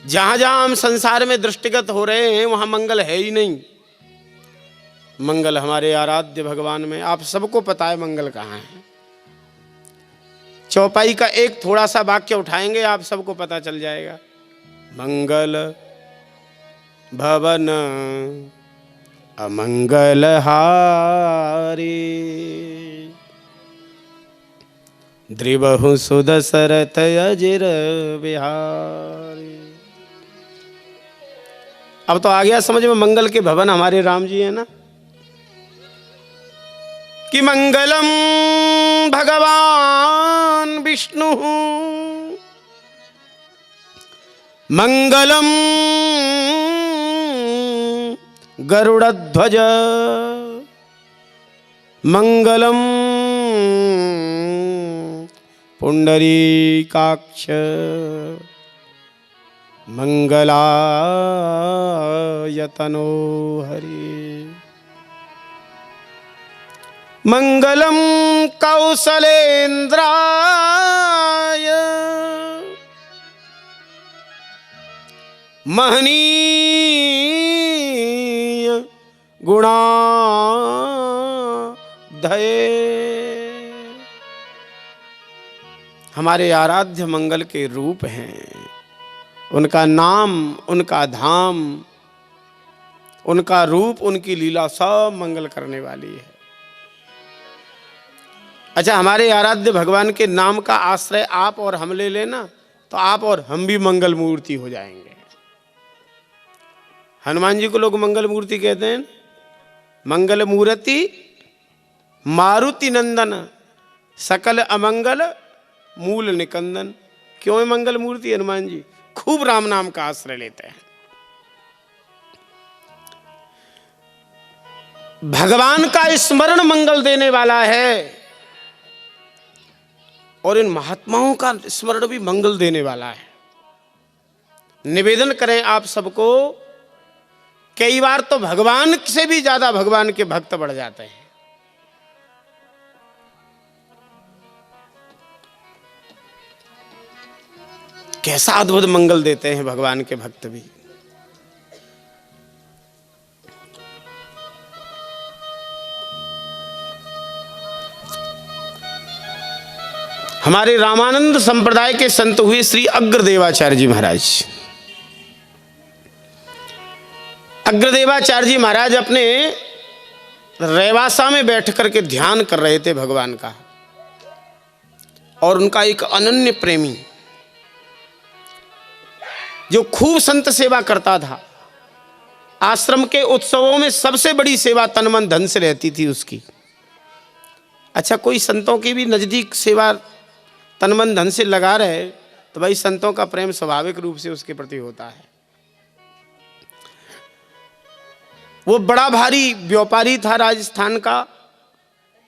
जहां जहां हम संसार में दृष्टिगत हो रहे हैं वहां मंगल है ही नहीं। मंगल हमारे आराध्य भगवान में। आप सबको पता है मंगल कहाँ है। चौपाई का एक थोड़ा सा वाक्य उठाएंगे, आप सबको पता चल जाएगा। मंगल भवन अमंगल हारी, द्रिवहु सुदशरथ अजिर बिहारी। अब तो आ गया समझ में, मंगल के भवन हमारे राम जी है ना। कि मंगलम भगवान विष्णु, मंगलम गरुड़ध्वज, मंगलम पुंडरीकाक्ष मंगलायतनो हरि। मंगलम कौसलेन्द्राय महनीय गुणाधये। हमारे आराध्य मंगल के रूप हैं, उनका नाम, उनका धाम, उनका रूप, उनकी लीला सब मंगल करने वाली है। अच्छा, हमारे आराध्य भगवान के नाम का आश्रय आप और हम ले लेना तो आप और हम भी मंगल मूर्ति हो जाएंगे। हनुमान जी को लोग मंगल मूर्ति कहते हैं। मंगल मूर्ति मारुति नंदन सकल अमंगल मूल निकंदन। क्यों है मंगल मूर्ति हनुमान जी? खूब राम नाम का आश्रय लेते हैं। भगवान का स्मरण मंगल देने वाला है और इन महात्माओं का स्मरण भी मंगल देने वाला है। निवेदन करें आप सबको, कई बार तो भगवान से भी ज्यादा भगवान के भक्त बढ़ जाते हैं। कैसा अद्भुत मंगल देते हैं भगवान के भक्त भी। हमारे रामानंद संप्रदाय के संत हुए श्री अग्रदेवाचार्य जी महाराज। अग्रदेवाचार्य जी महाराज अपने रेवासा में बैठ करके ध्यान कर रहे थे भगवान का, और उनका एक अनन्य प्रेमी जो खूब संत सेवा करता था, आश्रम के उत्सवों में सबसे बड़ी सेवा तन मन धन से रहती थी उसकी। अच्छा, कोई संतों की भी नजदीक सेवा तन मन धन से लगा रहे तो भाई संतों का प्रेम स्वाभाविक रूप से उसके प्रति होता है। वो बड़ा भारी व्यापारी था राजस्थान का,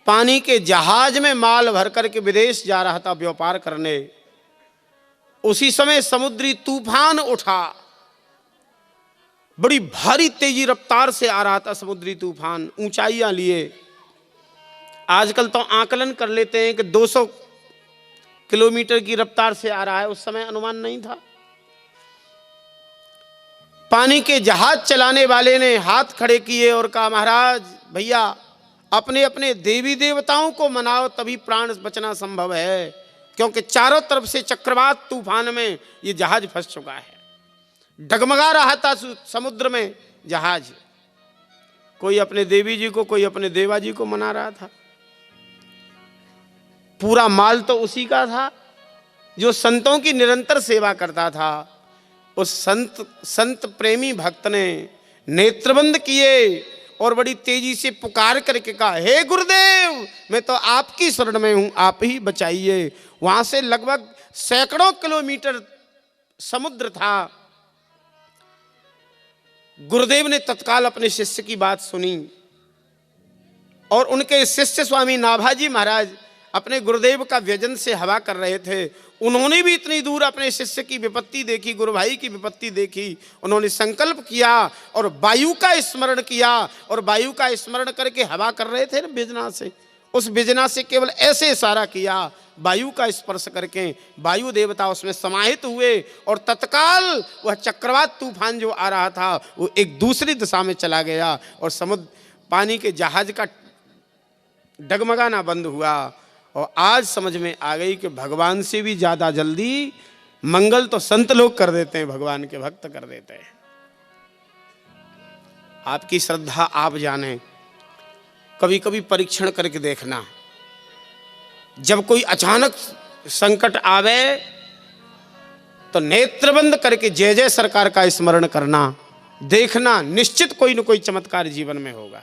पानी के जहाज में माल भर करके विदेश जा रहा था व्यापार करने। उसी समय समुद्री तूफान उठा, बड़ी भारी तेजी रफ्तार से आ रहा था समुद्री तूफान, ऊंचाइयां लिए। आजकल तो आकलन कर लेते हैं कि 200 किलोमीटर की रफ्तार से आ रहा है, उस समय अनुमान नहीं था। पानी के जहाज चलाने वाले ने हाथ खड़े किए और कहा, महाराज भैया अपने अपने देवी देवताओं को मनाओ तभी प्राण बचना संभव है, क्योंकि चारों तरफ से चक्रवात तूफान में ये जहाज फंस चुका है। डगमगा रहा था समुद्र में जहाज। कोई अपने देवी जी को, कोई अपने देवा जी को मना रहा था। पूरा माल तो उसी का था जो संतों की निरंतर सेवा करता था। उस संत प्रेमी भक्त ने नेत्रबंद किए और बड़ी तेजी से पुकार करके कहा, हे गुरुदेव मैं तो आपकी शरण में हूं, आप ही बचाइए। वहां से लगभग सैकड़ों किलोमीटर समुद्र था। गुरुदेव ने तत्काल अपने शिष्य की बात सुनी और उनके शिष्य स्वामी नाभाजी महाराज अपने गुरुदेव का व्यजन से हवा कर रहे थे। उन्होंने भी इतनी दूर अपने शिष्य की विपत्ति देखी, गुरु भाई की विपत्ति देखी। उन्होंने संकल्प किया और वायु का स्मरण किया, और वायु का स्मरण करके हवा कर रहे थे ना बिजना से, उस बिजना से केवल ऐसे इशारा किया, वायु का स्पर्श करके वायु देवता उसमें समाहित हुए और तत्काल वह चक्रवात तूफान जो आ रहा था वो एक दूसरी दिशा में चला गया और समुद्र पानी के जहाज का डगमगाना बंद हुआ। और आज समझ में आ गई कि भगवान से भी ज्यादा जल्दी मंगल तो संत लोग कर देते हैं, भगवान के भक्त कर देते हैं। आपकी श्रद्धा आप जाने, कभी कभी परीक्षण करके देखना। जब कोई अचानक संकट आवे तो नेत्रबंद करके जय जय सरकार का स्मरण करना, देखना निश्चित कोई न कोई चमत्कार जीवन में होगा।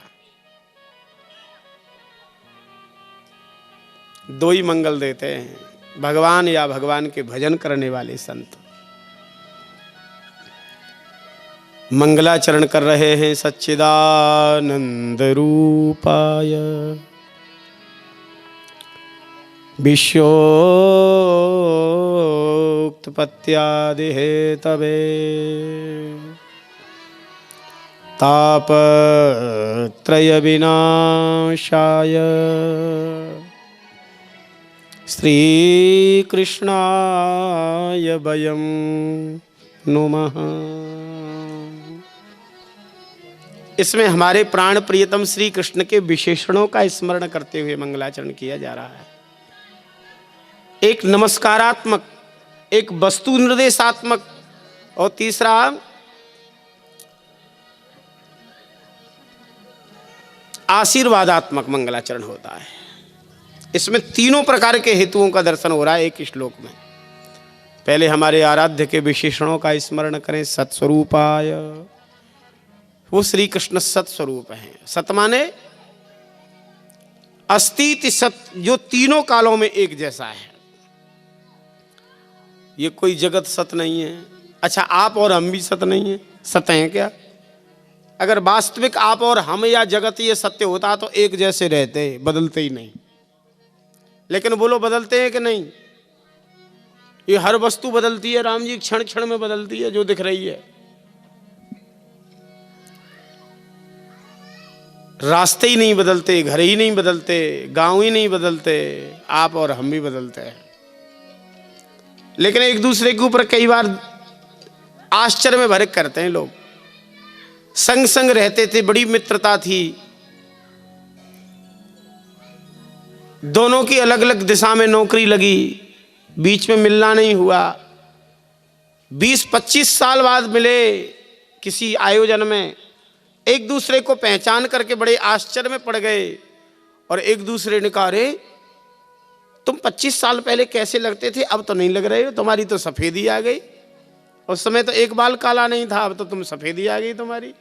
दो ही मंगल देते हैं, भगवान या भगवान के भजन करने वाले संत। मंगलाचरण कर रहे हैं सच्चिदानंद रूपाय विश्वोक्तपत्यादि हेतवे तापत्रय विनाशाय श्रीकृष्णाय वयं नुमः। इसमें हमारे प्राण प्रियतम श्री कृष्ण के विशेषणों का स्मरण करते हुए मंगलाचरण किया जा रहा है। एक नमस्कारात्मक, एक वस्तु निर्देशात्मक और तीसरा आशीर्वादात्मक मंगलाचरण होता है। इसमें तीनों प्रकार के हेतुओं का दर्शन हो रहा है एक श्लोक में। पहले हमारे आराध्य के विशेषणों का स्मरण करें। सत्स्वरूपाय, वो श्री कृष्ण सत्स्वरूप हैं। सत माने अस्तित्व सत, जो तीनों कालों में एक जैसा है। ये कोई जगत सत नहीं है। अच्छा, आप और हम भी सत नहीं है? सत हैं क्या? अगर वास्तविक आप और हम या जगत ये सत्य होता तो एक जैसे रहते, बदलते ही नहीं। लेकिन बोलो बदलते हैं कि नहीं? ये हर वस्तु बदलती है राम जी, क्षण क्षण में बदलती है जो दिख रही है। रास्ते ही नहीं बदलते, घर ही नहीं बदलते, गांव ही नहीं बदलते, आप और हम भी बदलते हैं। लेकिन एक दूसरे के ऊपर कई बार आश्चर्य में भरे करते हैं लोग। संग संग रहते थे, बड़ी मित्रता थी, दोनों की अलग अलग दिशा में नौकरी लगी, बीच में मिलना नहीं हुआ। 20-25 साल बाद मिले किसी आयोजन में, एक दूसरे को पहचान करके बड़े आश्चर्य में पड़ गए और एक दूसरे ने कहा, अरे तुम 25 साल पहले कैसे लगते थे, अब तो नहीं लग रहे हो, तुम्हारी तो सफेदी आ गई। उस समय तो एक बाल काला नहीं था, अब तो तुम सफेदी आ गई तुम्हारी।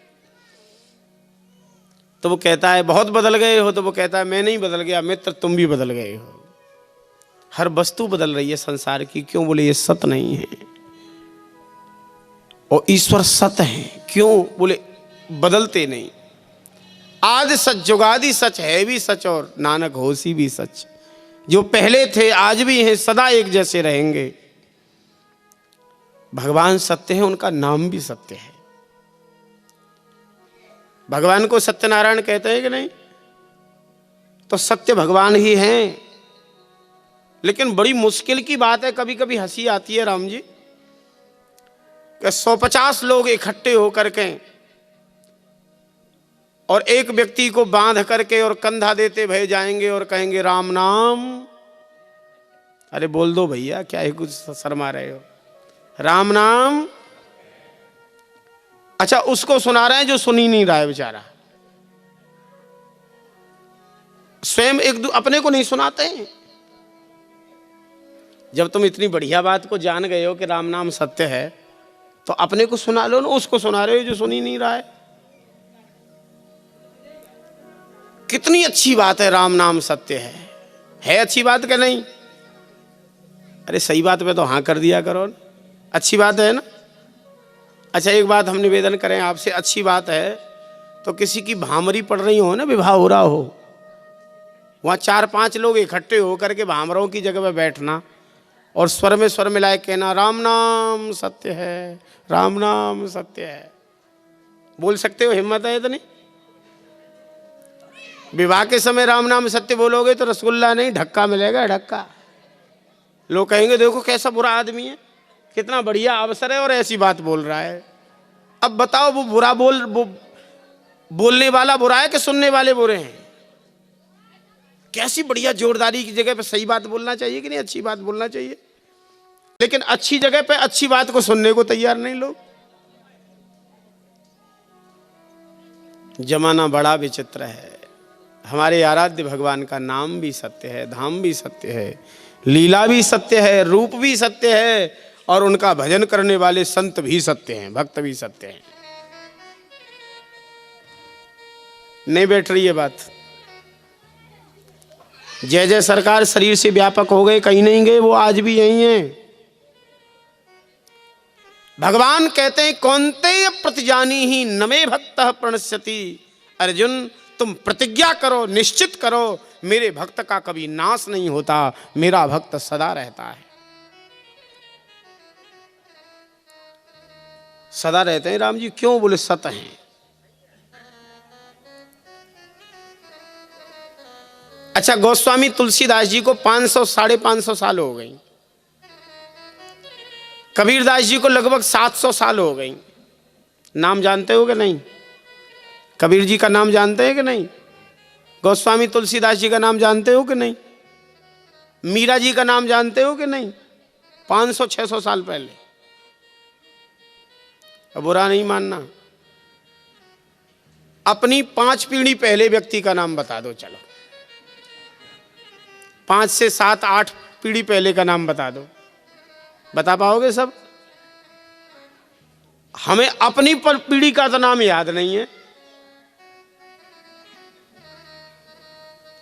तो वो कहता है बहुत बदल गए हो, तो वो कहता है मैं नहीं बदल गया मित्र, तुम भी बदल गए हो। हर वस्तु बदल रही है संसार की। क्यों? बोले ये सत नहीं है और ईश्वर सत है। क्यों? बोले बदलते नहीं। आदि सच जुगादि सच है भी सच और नानक होसी भी सच। जो पहले थे आज भी हैं, सदा एक जैसे रहेंगे। भगवान सत्य है, उनका नाम भी सत्य है। भगवान को सत्यनारायण कहते हैं कि नहीं? तो सत्य भगवान ही हैं। लेकिन बड़ी मुश्किल की बात है, कभी कभी हंसी आती है राम जी, कि 150 लोग इकट्ठे होकर के और एक व्यक्ति को बांध करके और कंधा देते भय जाएंगे और कहेंगे राम नाम। अरे बोल दो भैया, क्या है कुछ शर्मा रहे हो? राम नाम। अच्छा, उसको सुना रहे हैं जो सुन ही नहीं रहा है बेचारा। स्वयं अपने को नहीं सुनाते हैं। जब तुम इतनी बढ़िया बात को जान गए हो कि राम नाम सत्य है, तो अपने को सुना लो ना। उसको सुना रहे हो जो सुन ही नहीं रहा है। कितनी अच्छी बात है, राम नाम सत्य है अच्छी बात क्या नहीं? अरे सही बात पे तो हाँ कर दिया करो ना। अच्छी बात है ना? अच्छा, एक बात हम निवेदन करें आपसे, अच्छी बात है तो किसी की भामरी पड़ रही हो ना, विवाह हो रहा हो, वहाँ 4-5 लोग इकट्ठे होकर के भामरों की जगह पे बैठना और स्वर में स्वर मिलाए कहना राम नाम सत्य है, राम नाम सत्य है। बोल सकते हो? हिम्मत है इतनी? विवाह के समय राम नाम सत्य बोलोगे तो रसगुल्ला नहीं ढक्का मिलेगा, ढक्का। लोग कहेंगे देखो कैसा बुरा आदमी है, कितना बढ़िया अवसर है और ऐसी बात बोल रहा है। अब बताओ वो बुरा बोलने वाला बुरा है कि सुनने वाले बुरे हैं? कैसी बढ़िया जोरदारी की जगह पे सही बात बोलना चाहिए कि नहीं? अच्छी बात बोलना चाहिए। लेकिन अच्छी जगह पे अच्छी बात को सुनने को तैयार नहीं लोग। जमाना बड़ा विचित्र है। हमारे आराध्य भगवान का नाम भी सत्य है, धाम भी सत्य है, लीला भी सत्य है, रूप भी सत्य है और उनका भजन करने वाले संत भी सत्य हैं, भक्त भी सत्य हैं। नहीं बैठ रही है बात। जय जय सरकार शरीर से व्यापक हो गए, कहीं नहीं गए, वो आज भी यही हैं। भगवान कहते हैं कौन्तेय प्रतिजानी ही नमे भक्तः प्रणश्यति। अर्जुन तुम प्रतिज्ञा करो, निश्चित करो मेरे भक्त का कभी नाश नहीं होता, मेरा भक्त सदा रहता है। सदा रहते हैं राम जी, क्यों? बोले सत हैं। अच्छा, गोस्वामी तुलसीदास जी को 500 550 साल हो गई, कबीरदास जी को लगभग 700 साल हो गई। नाम जानते हो कि नहीं? कबीर जी का नाम जानते हैं कि नहीं? गोस्वामी तुलसीदास जी का नाम जानते हो कि नहीं? मीरा जी का नाम जानते हो कि नहीं? 500-600 साल पहले। अब बुरा नहीं मानना, अपनी 5 पीढ़ी पहले व्यक्ति का नाम बता दो, चलो 5 से 7-8 पीढ़ी पहले का नाम बता दो, बता पाओगे सब? हमें अपनी पीढ़ी का तो नाम याद नहीं है,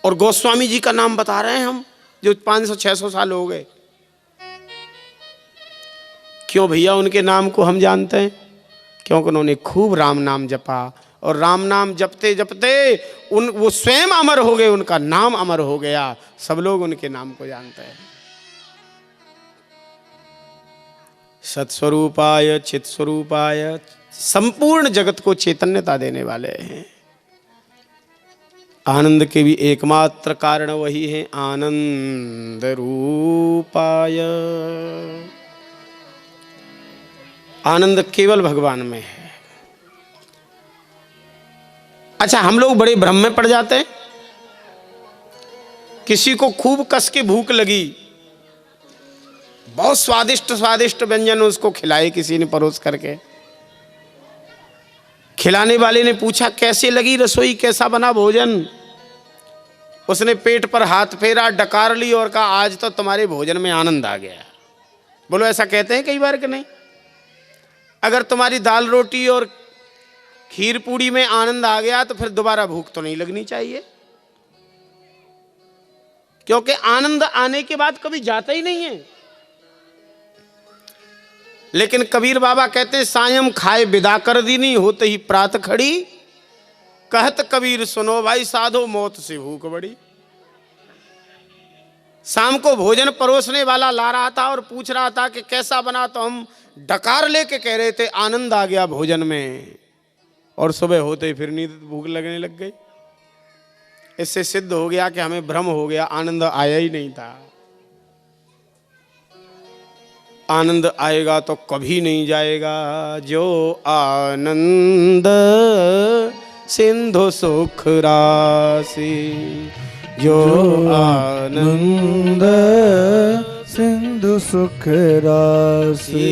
और गोस्वामी जी का नाम बता रहे हैं हम, जो 500-600 साल हो गए। क्यों भैया? उनके नाम को हम जानते हैं, क्योंकि उन्होंने खूब राम नाम जपा, और राम नाम जपते जपते वो स्वयं अमर हो गए, उनका नाम अमर हो गया, सब लोग उनके नाम को जानते हैं। सत्स्वरूपाय चित स्वरूपाय, संपूर्ण जगत को चैतन्यता देने वाले हैं। आनंद के भी एकमात्र कारण वही है, आनंद रूपाय। आनंद केवल भगवान में है। अच्छा, हम लोग बड़े भ्रम में पड़ जाते हैं। किसी को खूब कस के भूख लगी, बहुत स्वादिष्ट स्वादिष्ट व्यंजन उसको खिलाए किसी ने परोस करके। खिलाने वाले ने पूछा कैसे लगी रसोई, कैसा बना भोजन? उसने पेट पर हाथ फेरा, डकार ली और कहा आज तो तुम्हारे भोजन में आनंद आ गया। बोलो, ऐसा कहते हैं कई बार कि नहीं? अगर तुम्हारी दाल रोटी और खीर पूड़ी में आनंद आ गया तो फिर दोबारा भूख तो नहीं लगनी चाहिए, क्योंकि आनंद आने के बाद कभी जाता ही नहीं है। लेकिन कबीर बाबा कहते सायं खाए विदा कर दीनी, होते ही प्रात खड़ी, कहत कबीर सुनो भाई साधो, मौत से भूख बड़ी। शाम को भोजन परोसने वाला ला रहा था और पूछ रहा था कि कैसा बना, तो हम डकार लेके कह रहे थे आनंद आ गया भोजन में, और सुबह होते ही फिर नींद भूख लगने लग गई। इससे सिद्ध हो गया कि हमें भ्रम हो गया, आनंद आया ही नहीं था। आनंद आएगा तो कभी नहीं जाएगा। जो आनंद सिंधु सुख राशि, जो आनंद
सिंधु सुख राशि,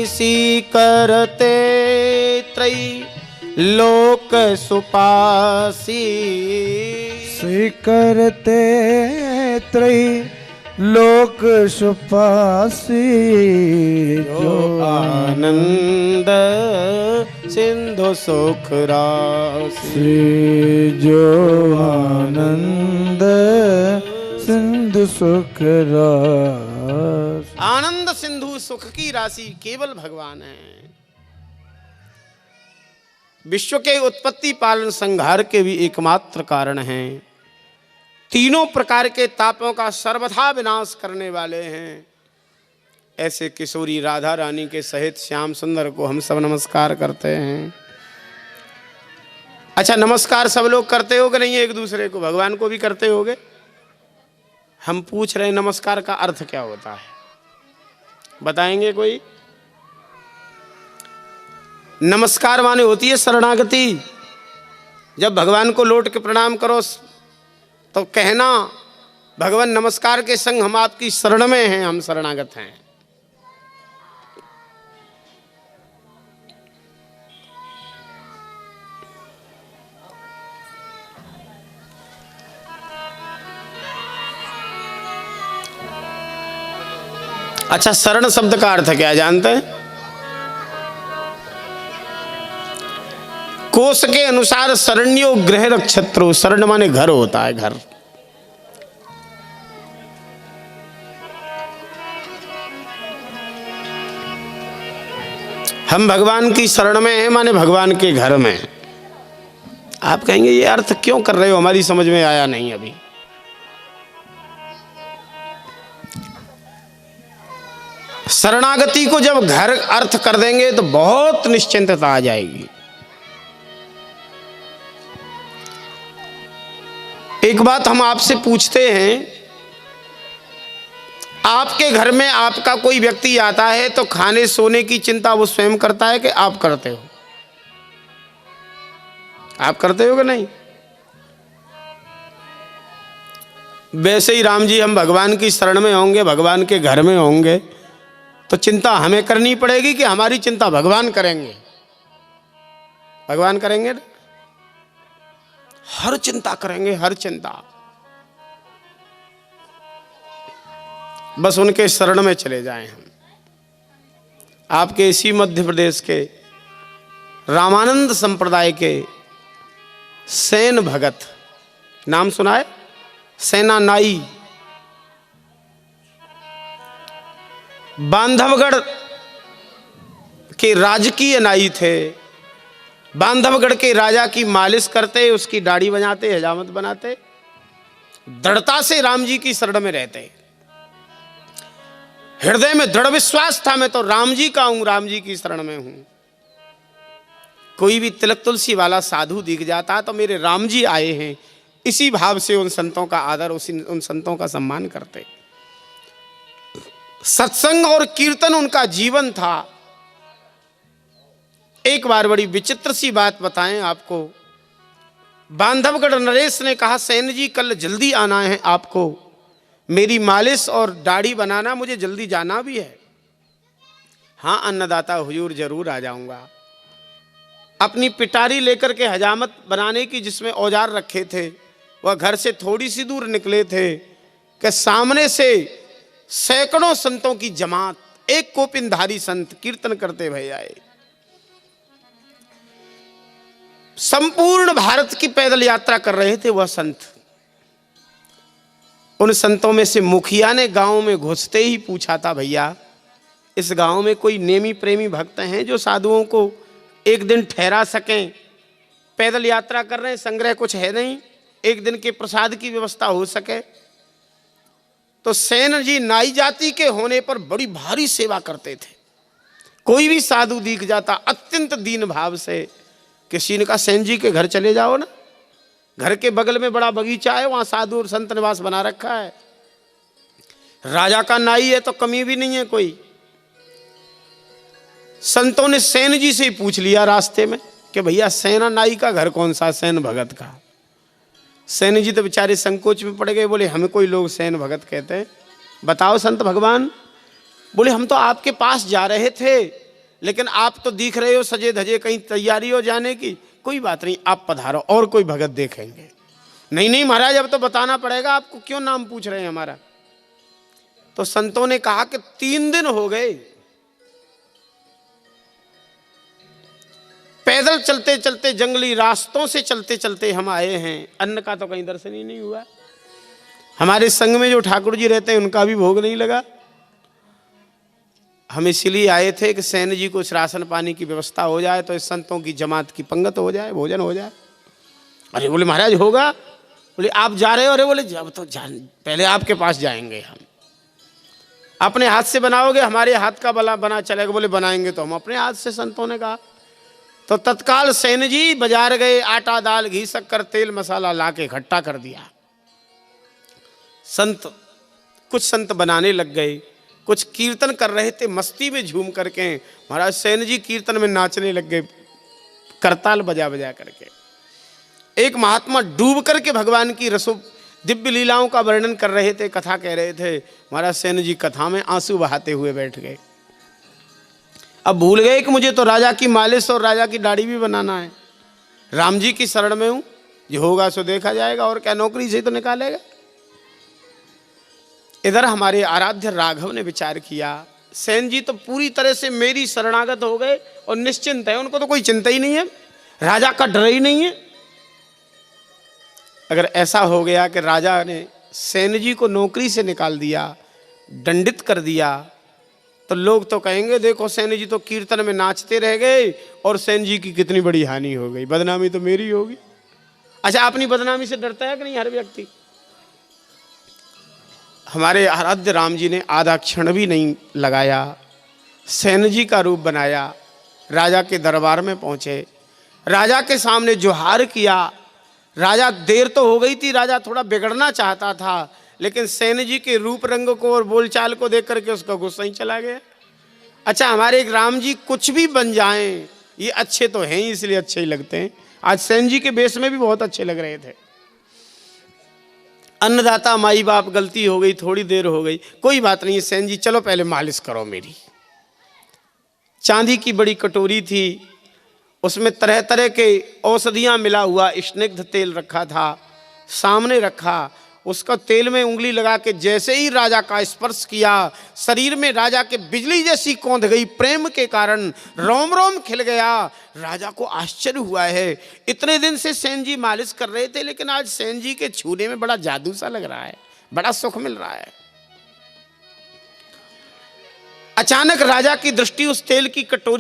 सी करते त्रयी लोक सुपासी,
स्वीकरते त्रयी लोक सुपासी,
जो आनंद सिंधु सुख राशि,
जो आनंद सिंधु सुख राशि।
आनंद सिंधु सुख की राशि केवल भगवान है। विश्व के उत्पत्ति पालन संहार के भी एकमात्र कारण हैं। तीनों प्रकार के तापों का सर्वथा विनाश करने वाले हैं। ऐसे किशोरी राधा रानी के सहित श्याम सुंदर को हम सब नमस्कार करते हैं। अच्छा, नमस्कार सब लोग करते हो कि नहीं? एक दूसरे को, भगवान को भी करते होगे। हम पूछ रहे हैं नमस्कार का अर्थ क्या होता है, बताएंगे कोई? नमस्कार माने होती है शरणागति। जब भगवान को लौट के प्रणाम करो तो कहना भगवान नमस्कार के संग हम आपकी शरण में हैं, हम शरणागत हैं। अच्छा, शरण शब्द का अर्थ क्या जानते हैं? कोश के अनुसार शरण्यो गृह रक्षत्रो, शरण माने घर होता है, घर। हम भगवान की शरण में हैं माने भगवान के घर में। आप कहेंगे ये अर्थ क्यों कर रहे हो, हमारी समझ में आया नहीं अभी। शरणागति को जब घर अर्थ कर देंगे तो बहुत निश्चिंतता आ जाएगी। एक बात हम आपसे पूछते हैं, आपके घर में आपका कोई व्यक्ति आता है तो खाने सोने की चिंता वो स्वयं करता है कि आप करते हो? आप करते हो कि नहीं? वैसे ही राम जी हम भगवान की शरण में होंगे, भगवान के घर में होंगे तो चिंता हमें करनी पड़ेगी कि हमारी चिंता भगवान करेंगे? भगवान करेंगे ना, हर चिंता करेंगे, हर चिंता। बस उनके शरण में चले जाएं हम। आपके इसी मध्य प्रदेश के रामानंद संप्रदाय के सेन भगत, नाम सुना है? सेना नाई, बांधवगढ़ के राजकीय नाई थे। बांधवगढ़ के राजा की मालिश करते, उसकी दाढ़ी बनाते, हजामत बनाते, दृढ़ता से राम जी की शरण में रहते। हृदय में दृढ़ विश्वास था, मैं तो राम जी का हूं, राम जी की शरण में हूं। कोई भी तिलक तुलसी वाला साधु दिख जाता तो मेरे राम जी आए हैं, इसी भाव से उन संतों का आदर, उन संतों का सम्मान करते। सत्संग और कीर्तन उनका जीवन था। एक बार बड़ी विचित्र सी बात बताएं आपको। बांधवगढ़ नरेश ने कहा, सेन जी कल जल्दी आना है आपको, मेरी मालिश और दाढ़ी बनाना, मुझे जल्दी जाना भी है। हाँ अन्नदाता हुजूर, जरूर आ जाऊंगा। अपनी पिटारी लेकर के हजामत बनाने की जिसमें औजार रखे थे, वह घर से थोड़ी सी दूर निकले थे कि सामने से सैकड़ों संतों की जमात, एक कोपिनधारी संत कीर्तन करते भय आए। संपूर्ण भारत की पैदल यात्रा कर रहे थे वह संत। उन संतों में से मुखिया ने गांव में घुसते ही पूछा था, भैया इस गांव में कोई नेमी प्रेमी भक्त हैं जो साधुओं को एक दिन ठहरा सकें? पैदल यात्रा कर रहे हैं, संग्रह कुछ है नहीं, एक दिन के प्रसाद की व्यवस्था हो सके। तो सेन जी नाई जाति के होने पर बड़ी भारी सेवा करते थे। कोई भी साधु दिख जाता अत्यंत दीन भाव से, किसी ने कहा सेन जी के घर चले जाओ ना, घर के बगल में बड़ा बगीचा है, वहां साधु और संत निवास बना रखा है। राजा का नाई है तो कमी भी नहीं है कोई। संतों ने सेन जी से ही पूछ लिया रास्ते में कि भैया सेना नाई का घर कौन सा? सेन भगत का। सेन जी तो बेचारे संकोच में पड़ गए, बोले हमें कोई लोग सेन भगत कहते हैं, बताओ संत भगवान। बोले हम तो आपके पास जा रहे थे, लेकिन आप तो दिख रहे हो सजे धजे, कहीं तैयारी हो जाने की। कोई बात नहीं, आप पधारो, और कोई भगत देखेंगे। नहीं नहीं महाराज, अब तो बताना पड़ेगा आपको, क्यों नाम पूछ रहे हैं हमारा? तो संतों ने कहा कि 3 दिन हो गए, पैदल चलते चलते, जंगली रास्तों से चलते चलते हम आए हैं, अन्न का तो कहीं दर्शन ही नहीं हुआ। हमारे संग में जो ठाकुर जी रहते हैं उनका भी भोग नहीं लगा। हम इसलिए आए थे कि सेन जी को राशन पानी की व्यवस्था हो जाए, तो इस संतों की जमात की पंगत हो जाए, भोजन हो जाए। अरे बोले महाराज होगा? बोले आप जा रहे हो? अरे बोले जब तो पहले आपके पास जाएंगे हम। अपने हाथ से बनाओगे? हमारे हाथ का बना चलेगा? बोले बनाएंगे तो हम अपने हाथ से, संतों ने कहा। तो तत्काल सेन जी बाजार गए, आटा दाल घी शक्कर तेल मसाला लाके इकट्ठा कर दिया। कुछ संत बनाने लग गए, कुछ कीर्तन कर रहे थे मस्ती में झूम करके। महाराज सेन जी कीर्तन में नाचने लग गए, करताल बजा बजा करके। एक महात्मा डूब करके भगवान की रसो दिव्य लीलाओं का वर्णन कर रहे थे, कथा कह रहे थे। महाराज सेन जी कथा में आंसू बहाते हुए बैठ गए। अब भूल गए कि मुझे तो राजा की मालिश और राजा की दाढ़ी भी बनाना है, राम जी की शरण में हूं, जो होगा सो देखा जाएगा, और क्या नौकरी से तो निकालेगा। इधर हमारे आराध्य राघव ने विचार किया, सेन जी तो पूरी तरह से मेरी शरणागत हो गए और निश्चिंत है, उनको तो कोई चिंता ही नहीं है, राजा का डर ही नहीं है। अगर ऐसा हो गया कि राजा ने सेन जी को नौकरी से निकाल दिया, दंडित कर दिया, तो लोग तो कहेंगे देखो सेन जी तो कीर्तन में नाचते रह गए और सेन जी की कितनी बड़ी हानि हो गई, बदनामी तो मेरी होगी। अच्छा, अपनी बदनामी से डरता है कि नहीं हर व्यक्ति? हमारे आराध्य राम जी ने आधा क्षण भी नहीं लगाया, सेन जी का रूप बनाया, राजा के दरबार में पहुंचे, राजा के सामने जोहार किया। राजा, देर तो हो गई थी, राजा थोड़ा बिगड़ना चाहता था, लेकिन सेन जी के रूप रंग को और बोलचाल को देख करके उसका गुस्सा ही चला गया। अच्छा, हमारे एक राम जी कुछ भी बन जाएं, ये अच्छे तो हैं ही, इसलिए अच्छे ही लगते हैं। आज सेन जी के बेस में भी बहुत अच्छे लग रहे थे। अन्नदाता माई बाप, गलती हो गई, थोड़ी देर हो गई, कोई बात नहीं सेन जी, चलो पहले मालिश करो मेरी। चांदी की बड़ी कटोरी थी, उसमें तरह तरह के औषधियां मिला हुआ स्निग्ध तेल रखा था, सामने रखा। उसका तेल में उंगली लगा के जैसे ही राजा का स्पर्श किया, शरीर में राजा के बिजली जैसी कौंध गई, प्रेम के कारण रोम रोम खिल गया। राजा को आश्चर्य हुआ है, इतने दिन से सेन जी मालिश कर रहे थे, लेकिन आज सेन जी के छूने में बड़ा जादू सा लग रहा है, बड़ा सुख मिल रहा है। अचानक राजा की दृष्टि उस तेल की कटोरी